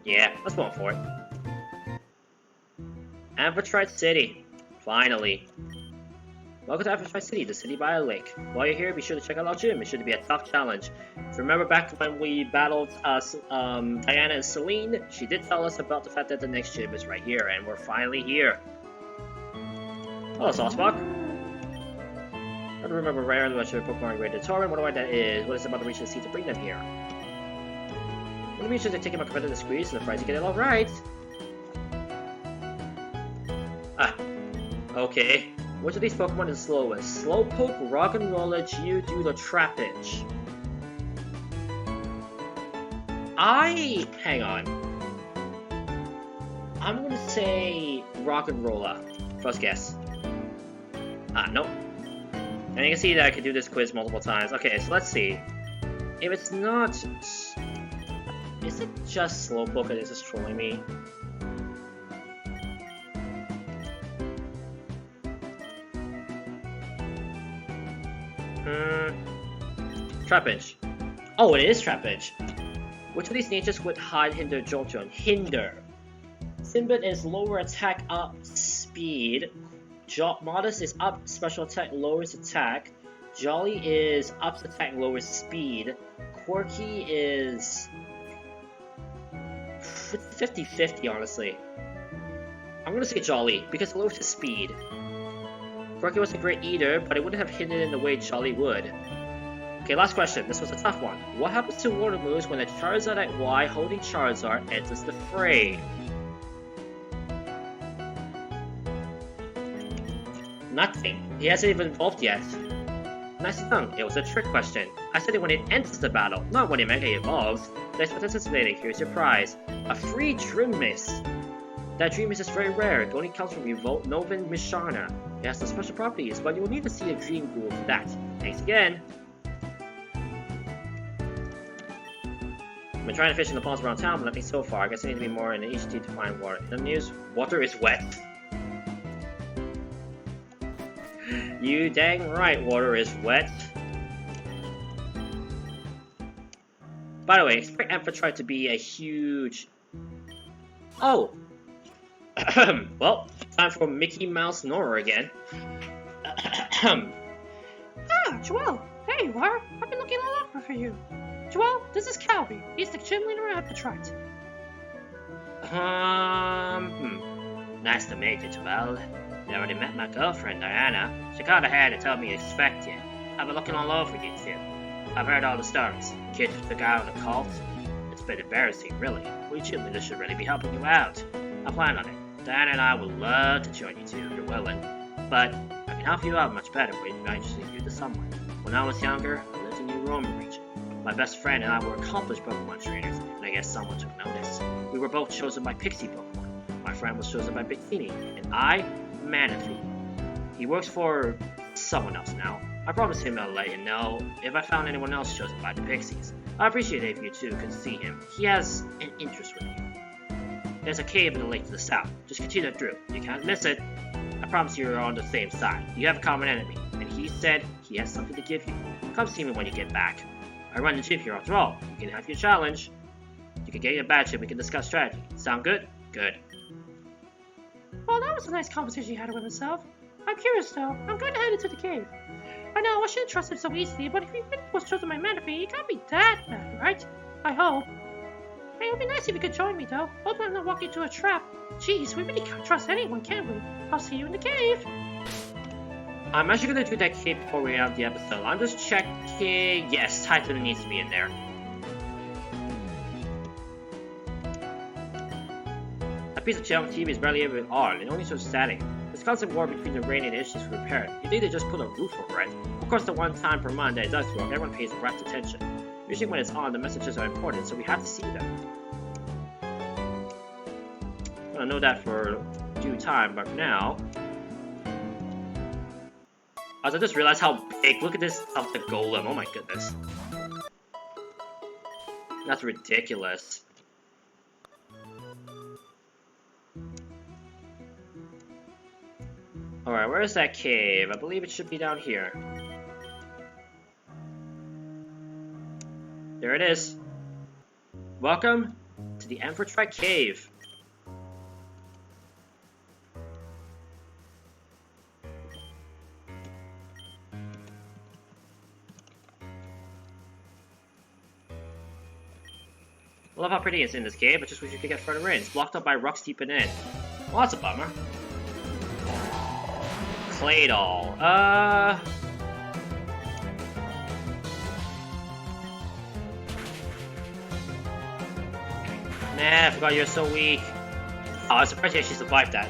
Yeah, let's go for it. Amphitrite City, finally. Welcome to Amphitrite City, the city by a lake. While you're here, be sure to check out our gym. It's sure to be a tough challenge. If you remember back when we battled Diana and Celine, she did tell us about the fact that the next gym is right here, and we're finally here. Hello, Saucebuck. I don't remember right earlier about your Pokemon graded Torren. What do I that is? What is about to reach the sea to bring them here? When we should take him a competitive squeeze and the prize you get it all right. Ah, okay. Which of these Pokemon is slowest? Slowpoke, Rock'n'Roller, Geodude, Trapinch? Hang on. I'm gonna say Rock'n'Roller. First guess. Ah, nope. And you can see that I can do this quiz multiple times. Okay, so let's see. If it's not... Is it just Slowpoke that is just trolling me? Trapinch. Oh, it is Trapinch. Which of these natures would hide, hinder, Jolteon? Hinder. Simbit is lower attack, up speed. Modest is up special attack, lowers attack. Jolly is up attack, lowers speed. Quirky is 50-50, honestly. I'm gonna say Jolly because it lowers his speed. Quirky was a great eater, but it wouldn't have hidden in the way Jolly would. Okay, last question. This was a tough one. What happens to water moves when a Charizard at Y holding Charizard enters the fray? Nothing. He hasn't even evolved yet. Nicely done. It was a trick question. I said it when it enters the battle, not when it mega evolves. Thanks for participating. Here's your prize. A free Dream Mist. That Dream Mist is very rare. It only comes from Revolt Novan Mishana. It has some special properties, but you will need to see a Dream Ghoul for that. Thanks again. I've been trying to fish in the ponds around town, but nothing so far. I guess I need to be more in the HT to find water. In the news, water is wet. You dang right, water is wet. By the way, expect Amphitrite to be a huge... Oh! Well, time for Mickey Mouse Nora again. Joel! There you are! I've been looking all over for you. Joel, this is Calby. He's the gym leader at Amphitrite. Nice to meet you, Joel. You already met my girlfriend, Diana. She called ahead and told me to expect you. I've been looking all over you two. I've heard all the stories. Kid took out of the cult. It's a bit embarrassing, really. We gym leaders should really be helping you out. I plan on it. Diana and I would love to join you two if you're willing. But I can help you out much better when I introduce you to someone. When I was younger, I lived in the Torren Region. My best friend and I were accomplished Pokemon trainers, and I guess someone took notice. We were both chosen by Pixie Pokemon. My friend was chosen by Big Feeny, and I, Manectite. He works for someone else now. I promised him I'll let you know if I found anyone else chosen by the Pixies. I appreciate it if you two could see him. He has an interest with you. There's a cave in the lake to the south. Just continue through. You can't miss it. I promise you're on the same side. You have a common enemy, and he said he has something to give you. Come see me when you get back. I run the gym here after all. You can have your challenge. You can get your badge and we can discuss strategy. Sound good? Good. Well, that was a nice conversation you had with himself. I'm curious though. I'm going to head into the cave. I know I shouldn't trust him so easily, but if he really was chosen by Manaphy, he can't be that bad, right? I hope. Hey, it would be nice if you could join me though. Hope I'm not walking into a trap. Jeez, we really can't trust anyone, can we? I'll see you in the cave. I'm actually going to do that cave before we end the episode. I'm just checking... Yes, Titan needs to be in there. A piece of gem TV is barely able to on, and only shows static. This constant war between the rain and the issues for repair. You need to just put a roof over it. Of course, the one time per month that it does work, everyone pays rapt attention. Usually when it's on, the messages are important, so we have to see them. I'm gonna know that for due time, but now... I just realized how big. Look at this of the golem. Oh my goodness. That's ridiculous. Alright, where is that cave? I believe it should be down here. There it is. Welcome to the Amphitrite Cave. I love how pretty it's in this cave, but just wish you could get further in. It's blocked up by rocks deep in it. Well, that's a bummer. Clay doll. Nah, I forgot you're so weak. Oh, I'm surprised you actually survived that.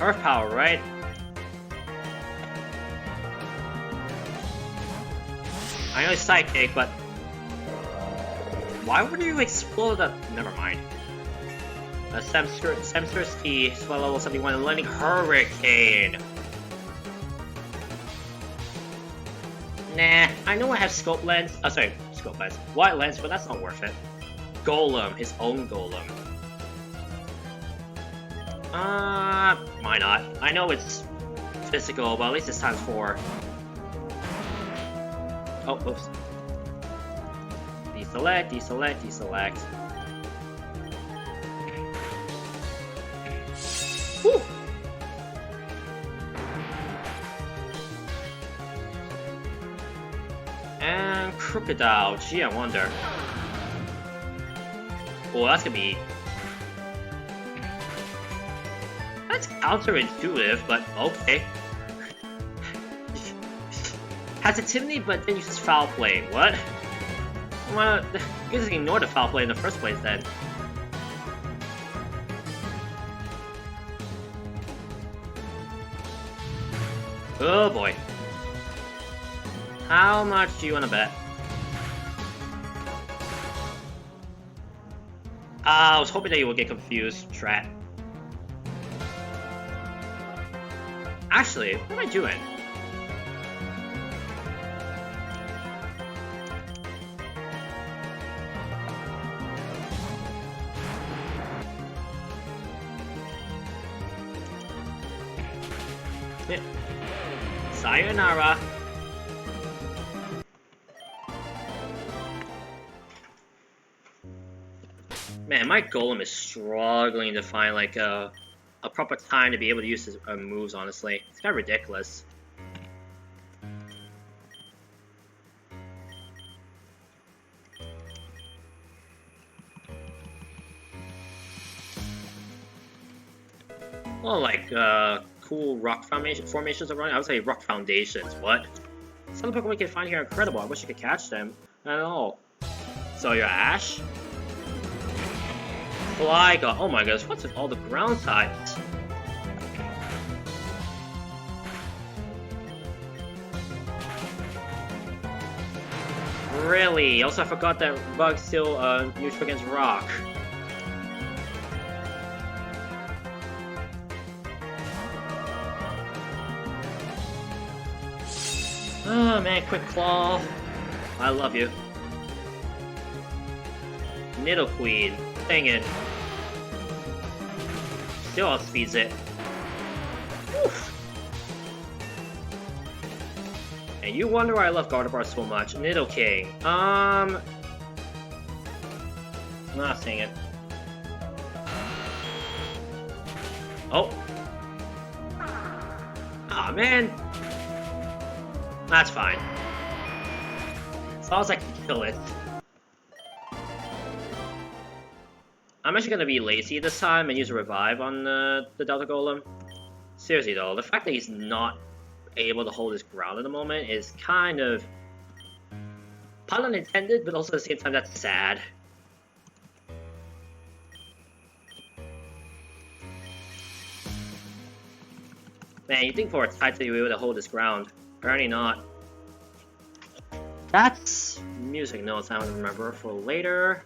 Earth power, right? I know it's psychic, but why would you explode that? Never mind. Semskursky, swell level 71, and landing Hurricane. Nah, I know I have scope lens. Oh, sorry, scope lens. White lens, but that's not worth it. Golem, his own golem. Why not? I know it's physical, but at least it's times 4. Oh, oops. Deselect, deselect, deselect. Whew! And Crocodile. Gee, I wonder. Oh, that's gonna be... That's counterintuitive, but okay. Has activity, but then uses foul play. What? Well, you just ignore the foul play in the first place then. Oh boy. How much do you want to bet? I was hoping that you would get confused, Strat. Actually, what am I doing? Sayonara. Man, my golem is struggling to find like a proper time to be able to use his moves, honestly. It's kind of ridiculous. Well, like, cool rock formations are running. I would say rock foundations. What? Some of the Pokemon we can find here are incredible. I wish I could catch them. I don't know. So you're Ash? Flygon. Oh my goodness, what's with all the ground types? Really? Also, I forgot that bug still neutral against rock. Oh man, Quick Claw. I love you. Nidoqueen. Dang it. Still outspeeds it. Oof. And you wonder why I love Gardevoir so much. Nidoking. I'm not saying it. Oh. Aw, man. That's fine. As long as I can kill it. I'm actually gonna be lazy this time and use a revive on the Delta Golem. Seriously though, the fact that he's not able to hold his ground at the moment is kind of pun unintended, but also at the same time that's sad. Man, you think for a Titan you'd be able to hold his ground. Apparently not. That's music notes I want to remember for later.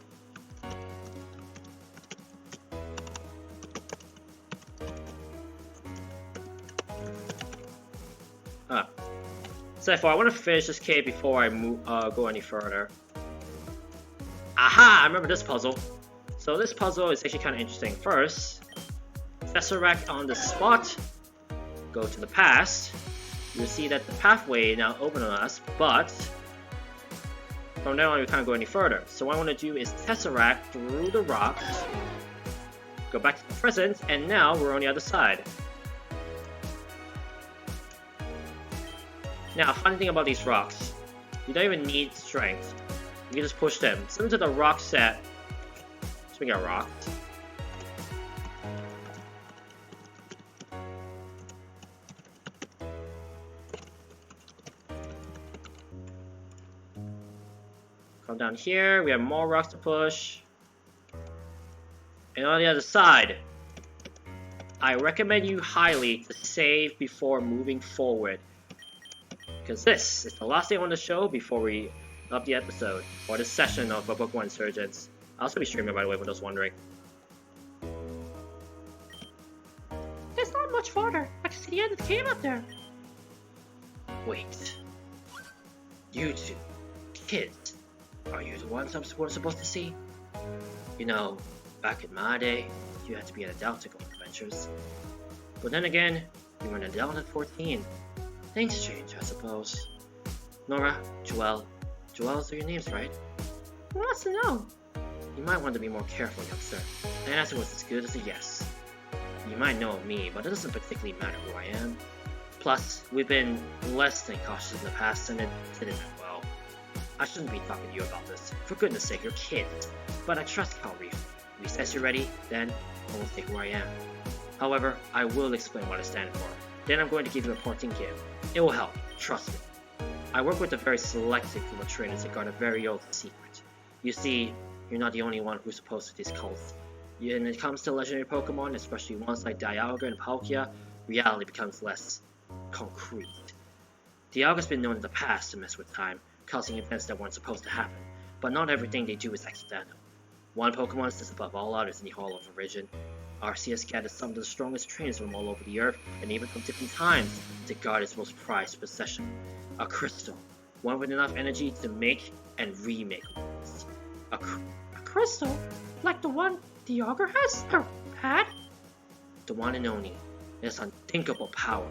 So I want to finish this cave before I go any further. Aha! I remember this puzzle. So this puzzle is actually kind of interesting. First, Tesseract on the spot. Go to the past. You'll see that the pathway now open on us, but from now on we can't go any further. So what I want to do is Tesseract through the rocks, go back to the present, and now we're on the other side. Now, funny thing about these rocks, you don't even need strength. You can just push them. Similar to the rock set. So we got rocks. Come down here, we have more rocks to push. And on the other side, I recommend you highly to save before moving forward. Because this is the last thing on the show before we up the episode, or this session of Book 1 Insurgence. I'll also be streaming, by the way, for those wondering. There's not much farther. I can see the end of the cave up there. Wait. You two, kids, are you the ones we're supposed to see? You know, back in my day, you had to be an adult to go on adventures. But then again, you were an adult at 14. Things change, I suppose. Nora, Joelle. Joelle's are your names, right? Who wants to know? You might want to be more careful, youngster. An answer was as good as a yes. You might know me, but it doesn't particularly matter who I am. Plus, we've been less than cautious in the past, and it didn't end well. I shouldn't be talking to you about this. For goodness sake, you're kids. But I trust Cal Reef. If he says you're ready, then I will say who I am. However, I will explain what I stand for. Then I'm going to give you a parting gift. It will help, trust me. I work with a very selective group of trainers that guard a very old secret. You see, you're not the only one who's opposed to these cults. When it comes to legendary Pokemon, especially ones like Dialga and Palkia, reality becomes less concrete. Dialga's been known in the past to mess with time, causing events that weren't supposed to happen, but not everything they do is accidental. One Pokemon sits above all others in the Hall of Origin. Arceus gathered some of the strongest trainers from all over the earth, and even from different times, to guard his most prized possession. A crystal. One with enough energy to make and remake worlds. A crystal? Like the one Dialga has? Or had? The one and only. It has unthinkable power.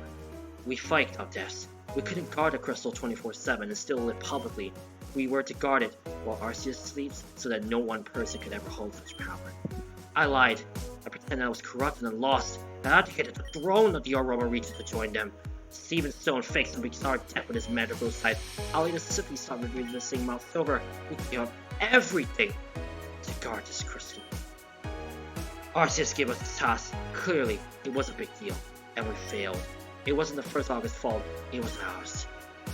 We fight our deaths. We couldn't guard a crystal 24/7 and still live publicly. We were to guard it while Arceus sleeps so that no one person could ever hold such power. I lied. I pretended I was corrupted and lost, and I had to get to the throne of the Oranos Region to join them. Steven Stone faked some bizarre death with his medical side. Ali simply started resisting Mount Silver. We gave up everything to guard this crystal. Arceus gave us this task. Clearly, it was a big deal, and we failed. It wasn't the first August fault, it was ours.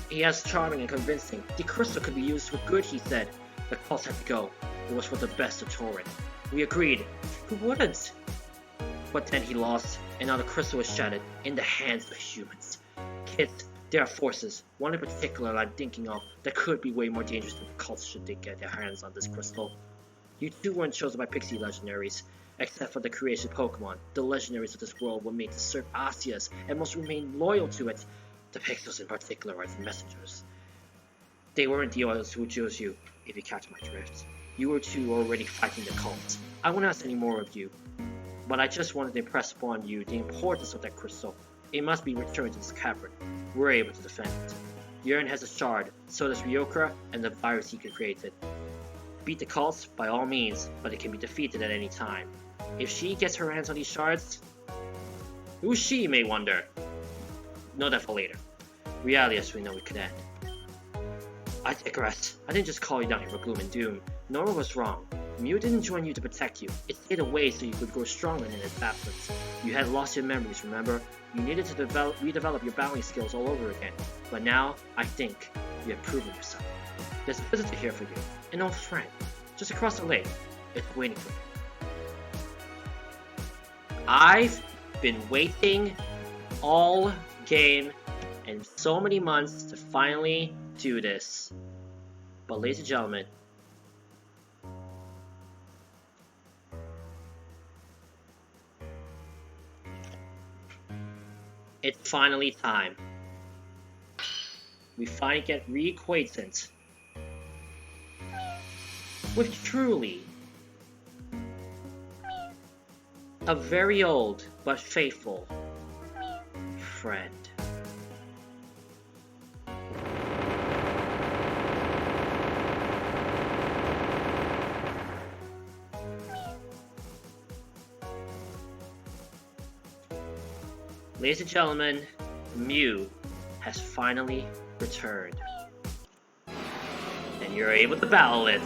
He is charming and convincing. The crystal could be used for good, he said. The cults had to go. It was for the best of Torren. We agreed. Who wouldn't? But then he lost, and now the crystal was shattered in the hands of humans. Kids, there are forces, one in particular I'm thinking of, that could be way more dangerous than the cults should they get their hands on this crystal. You two weren't chosen by Pixie legendaries. Except for the creation Pokemon, the legendaries of this world were made to serve Arceus and must remain loyal to it. The Pixels in particular are the messengers. They weren't the others who chose you, if you catch my drift. You were two already fighting the cults. I won't ask any more of you, but I just wanted to impress upon you the importance of that crystal. It must be returned to this cavern. We're able to defend it. Urine has a shard, so does Ryokra and the virus he created. Beat the cults by all means, but it can be defeated at any time. If she gets her hands on these shards, who's she, may wonder? Know that for later. Reality as we know it could end. I digress. I didn't just call you down here for gloom and doom. Nora was wrong. Mew didn't join you to protect you. It stayed away so you could grow stronger in its absence. You had lost your memories, remember? You needed to redevelop your battling skills all over again. But now, I think, you have proven yourself. There's a visitor here for you. An old friend. Just across the lake. It's waiting for you. I've been waiting all game and so many months to finally do this. But ladies and gentlemen, it's finally time. we finally get reacquainted with truly a very old but faithful friend. Ladies and gentlemen, Mew has finally returned. And you're able to battle it.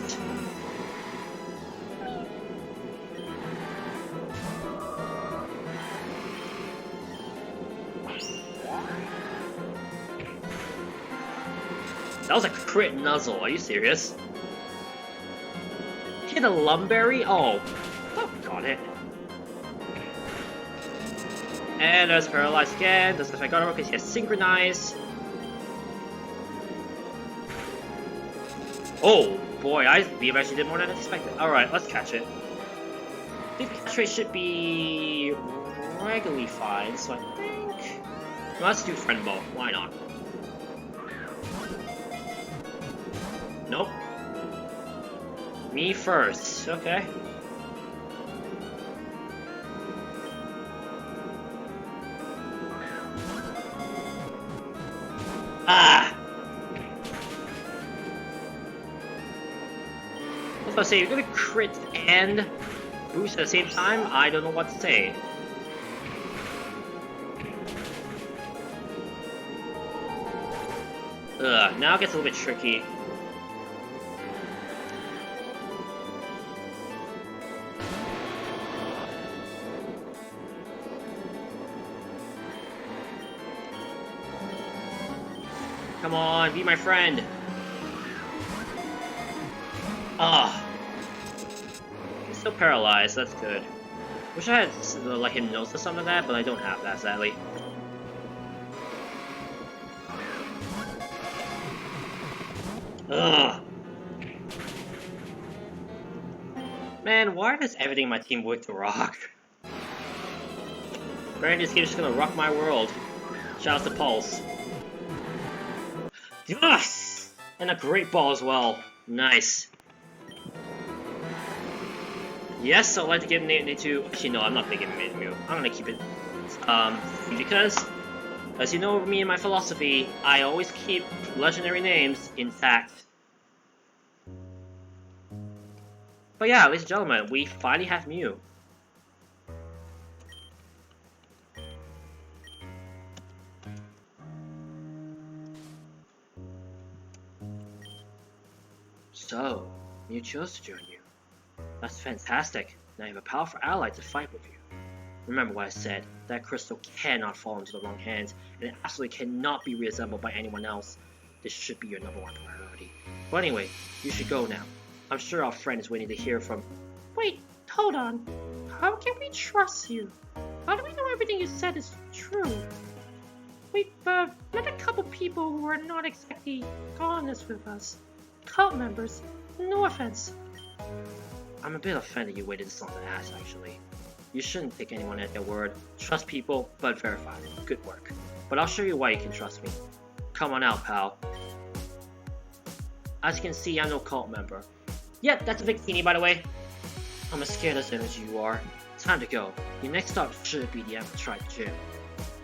That was a crit nuzzle, are you serious? Hit a Lumberry? Oh, got it. And there's paralyzed again, doesn't affect Grotto because he has synchronized. Oh boy, we actually did more than expected. Alright, let's catch it. I think the catch rate should be regularly fine, so I think... Well, let's do friend mode, why not? Nope. Me first, okay. Ah! I was about to say, you're gonna crit and boost at the same time? I don't know what to say. Ugh, now it gets a little bit tricky. Come on, be my friend. Ah. He's still paralyzed, that's good. Wish I had like hypnosis or something like that, but I don't have that, sadly. Ugh. Man, why does everything in my team work to rock? Apparently this game is just gonna rock my world. Shout out to Pulse. Yes! And a great ball as well. Nice. Yes, I'd like to give Nate to... Actually, no, I'm not gonna give him Mew. I'm gonna keep it... because... As you know me and my philosophy, I always keep legendary names intact. But yeah, ladies and gentlemen, we finally have Mew. So, Mew chose to join you. That's fantastic. Now you have a powerful ally to fight with you. Remember what I said, that crystal cannot fall into the wrong hands, and it absolutely cannot be reassembled by anyone else. This should be your #1 priority. But anyway, you should go now. I'm sure our friend is waiting to hear from... Wait, hold on. How can we trust you? How do we know everything you said is true? We've met a couple people who are not exactly honest with us. Cult members. No offense. I'm a bit offended you waited this long to ask, actually. You shouldn't take anyone at their word. Trust people, but verify. Good work. But I'll show you why you can trust me. Come on out, pal. As you can see, I'm no cult member. Yep, that's a Victini, by the way. I'm as scared as you are. Time to go. Your next stop should be the Amphitrite gym.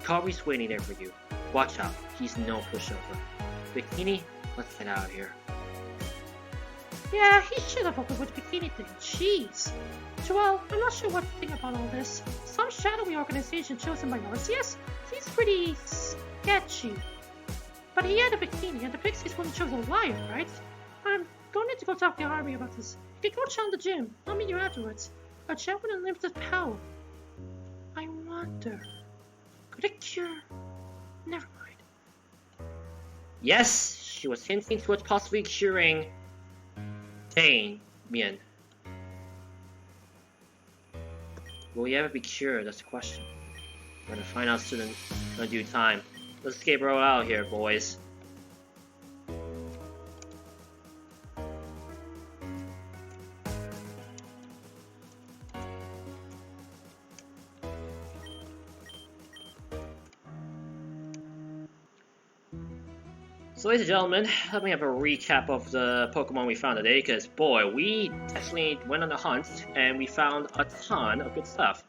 Carby's waiting there for you. Watch out, he's no pushover. Victini, let's get out of here. Yeah, he should have opened with the bikini thing. Jeez. Well, I'm not sure what to think about all this. Some shadowy organization chosen by Arceus seems pretty sketchy. But he had a bikini, and the Pixies wouldn't chose a liar, right? I'm going to go talk to the army about this. You can go chant the gym. I'll meet you afterwards. A gem with unlimited power. I wonder... Could it cure... Never mind. Yes, she was hinting towards possibly curing... Mian. Will he ever be cured? That's the question. We're gonna find out soon in due time. Let's escape roll out here, boys. So ladies and gentlemen, let me have a recap of the Pokemon we found today, because boy, we definitely went on a hunt and we found a ton of good stuff.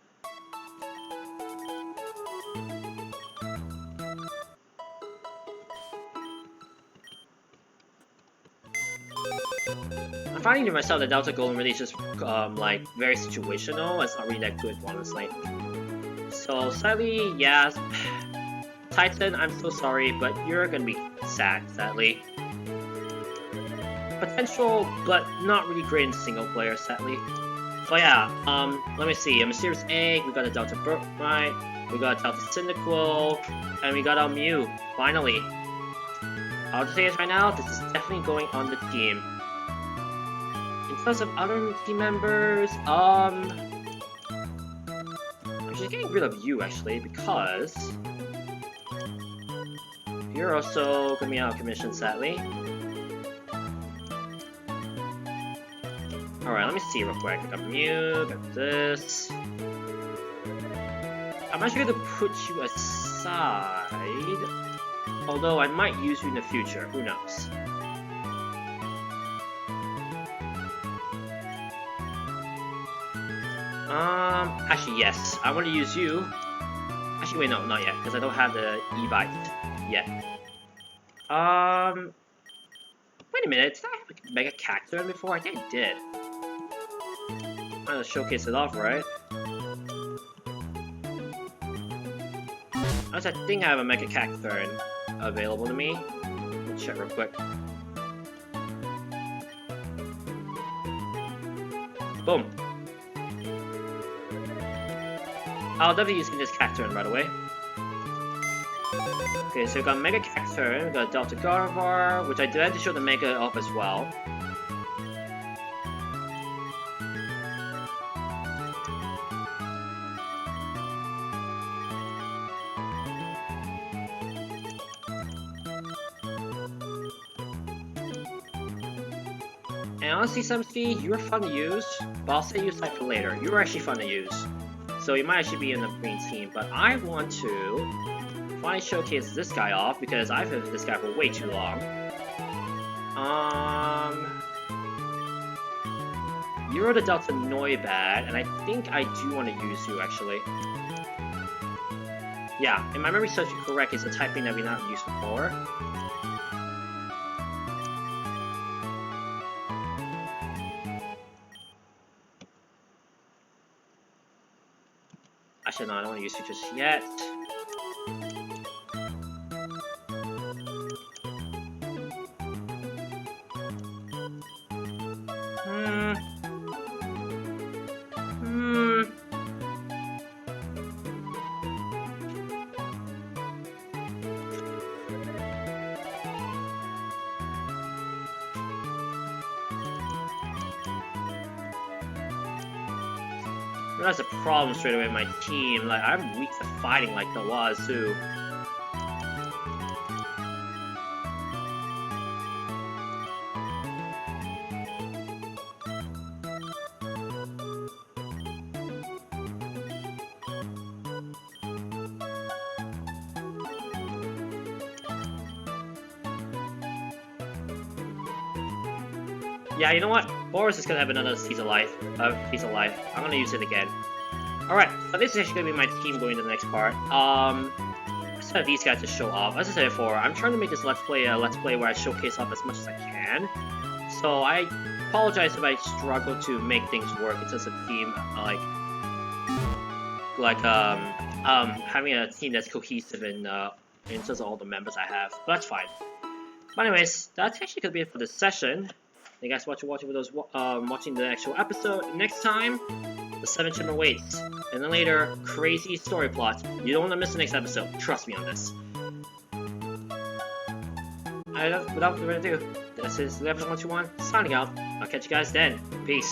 I'm finding to myself that Delta Golem really is just like very situational. It's not really that good, honestly. So sadly, yeah, Titan, I'm so sorry, but you're gonna be sad, sadly. Potential, but not really great in single player, sadly. So yeah, let me see. A Mysterious Egg, we got a Delta Birthright, we got a Delta Cyndaquil, and we got our Mew, finally. I'll just say this right now, this is definitely going on the team. In terms of other team members, I'm just getting rid of you, actually, because you're also gonna be out of commission, sadly. Alright, let me see real quick. Got Mew, got this. I'm actually gonna put you aside. Although I might use you in the future, who knows. Actually yes, I want to use you. Actually wait, no, not yet, because I don't have the E-Bite yet. Wait a minute, did I have a Mega Cacturn before? I think I did. I'm gonna showcase it off, right? I think I have a Mega Cacturn available to me. Let's check real quick. Boom. I'll definitely use this Cacturn right away. Okay, so we got Mega Cacturn, we got Delta Gardevoir, which I did have to show the Mega off as well. And honestly, Samsky, you were fun to use, but I'll say you aside for later. You were actually fun to use. So you might actually be in the green team, but I want to finally showcase this guy off because I've had this guy for way too long. You're the Delta Noibat, and I think I do want to use you actually. Yeah, if my memory serves you correct, it's a typing that we not used before. Actually, no, I don't want to use you just yet. That's a problem straight away with my team. Like, I'm weak to fighting like the wazoo. Yeah, you know what? Boris is gonna have another piece of life. I'm gonna use it again. Alright, so this is actually gonna be my team going to the next part. I just have these guys to show off. As I said before, I'm trying to make this let's play where I showcase off as much as I can. So I apologize if I struggle to make things work. It's just a team having a team that's cohesive in terms of all the members I have. But that's fine. But anyways, that's actually gonna be it for this session. Thank you guys for watching those watching the actual episode. Next time, the 7th Chimera waits, and then later, crazy story plot. You don't want to miss the next episode. Trust me on this. Without further ado, this is Episode 121 signing out. I'll catch you guys then. Peace.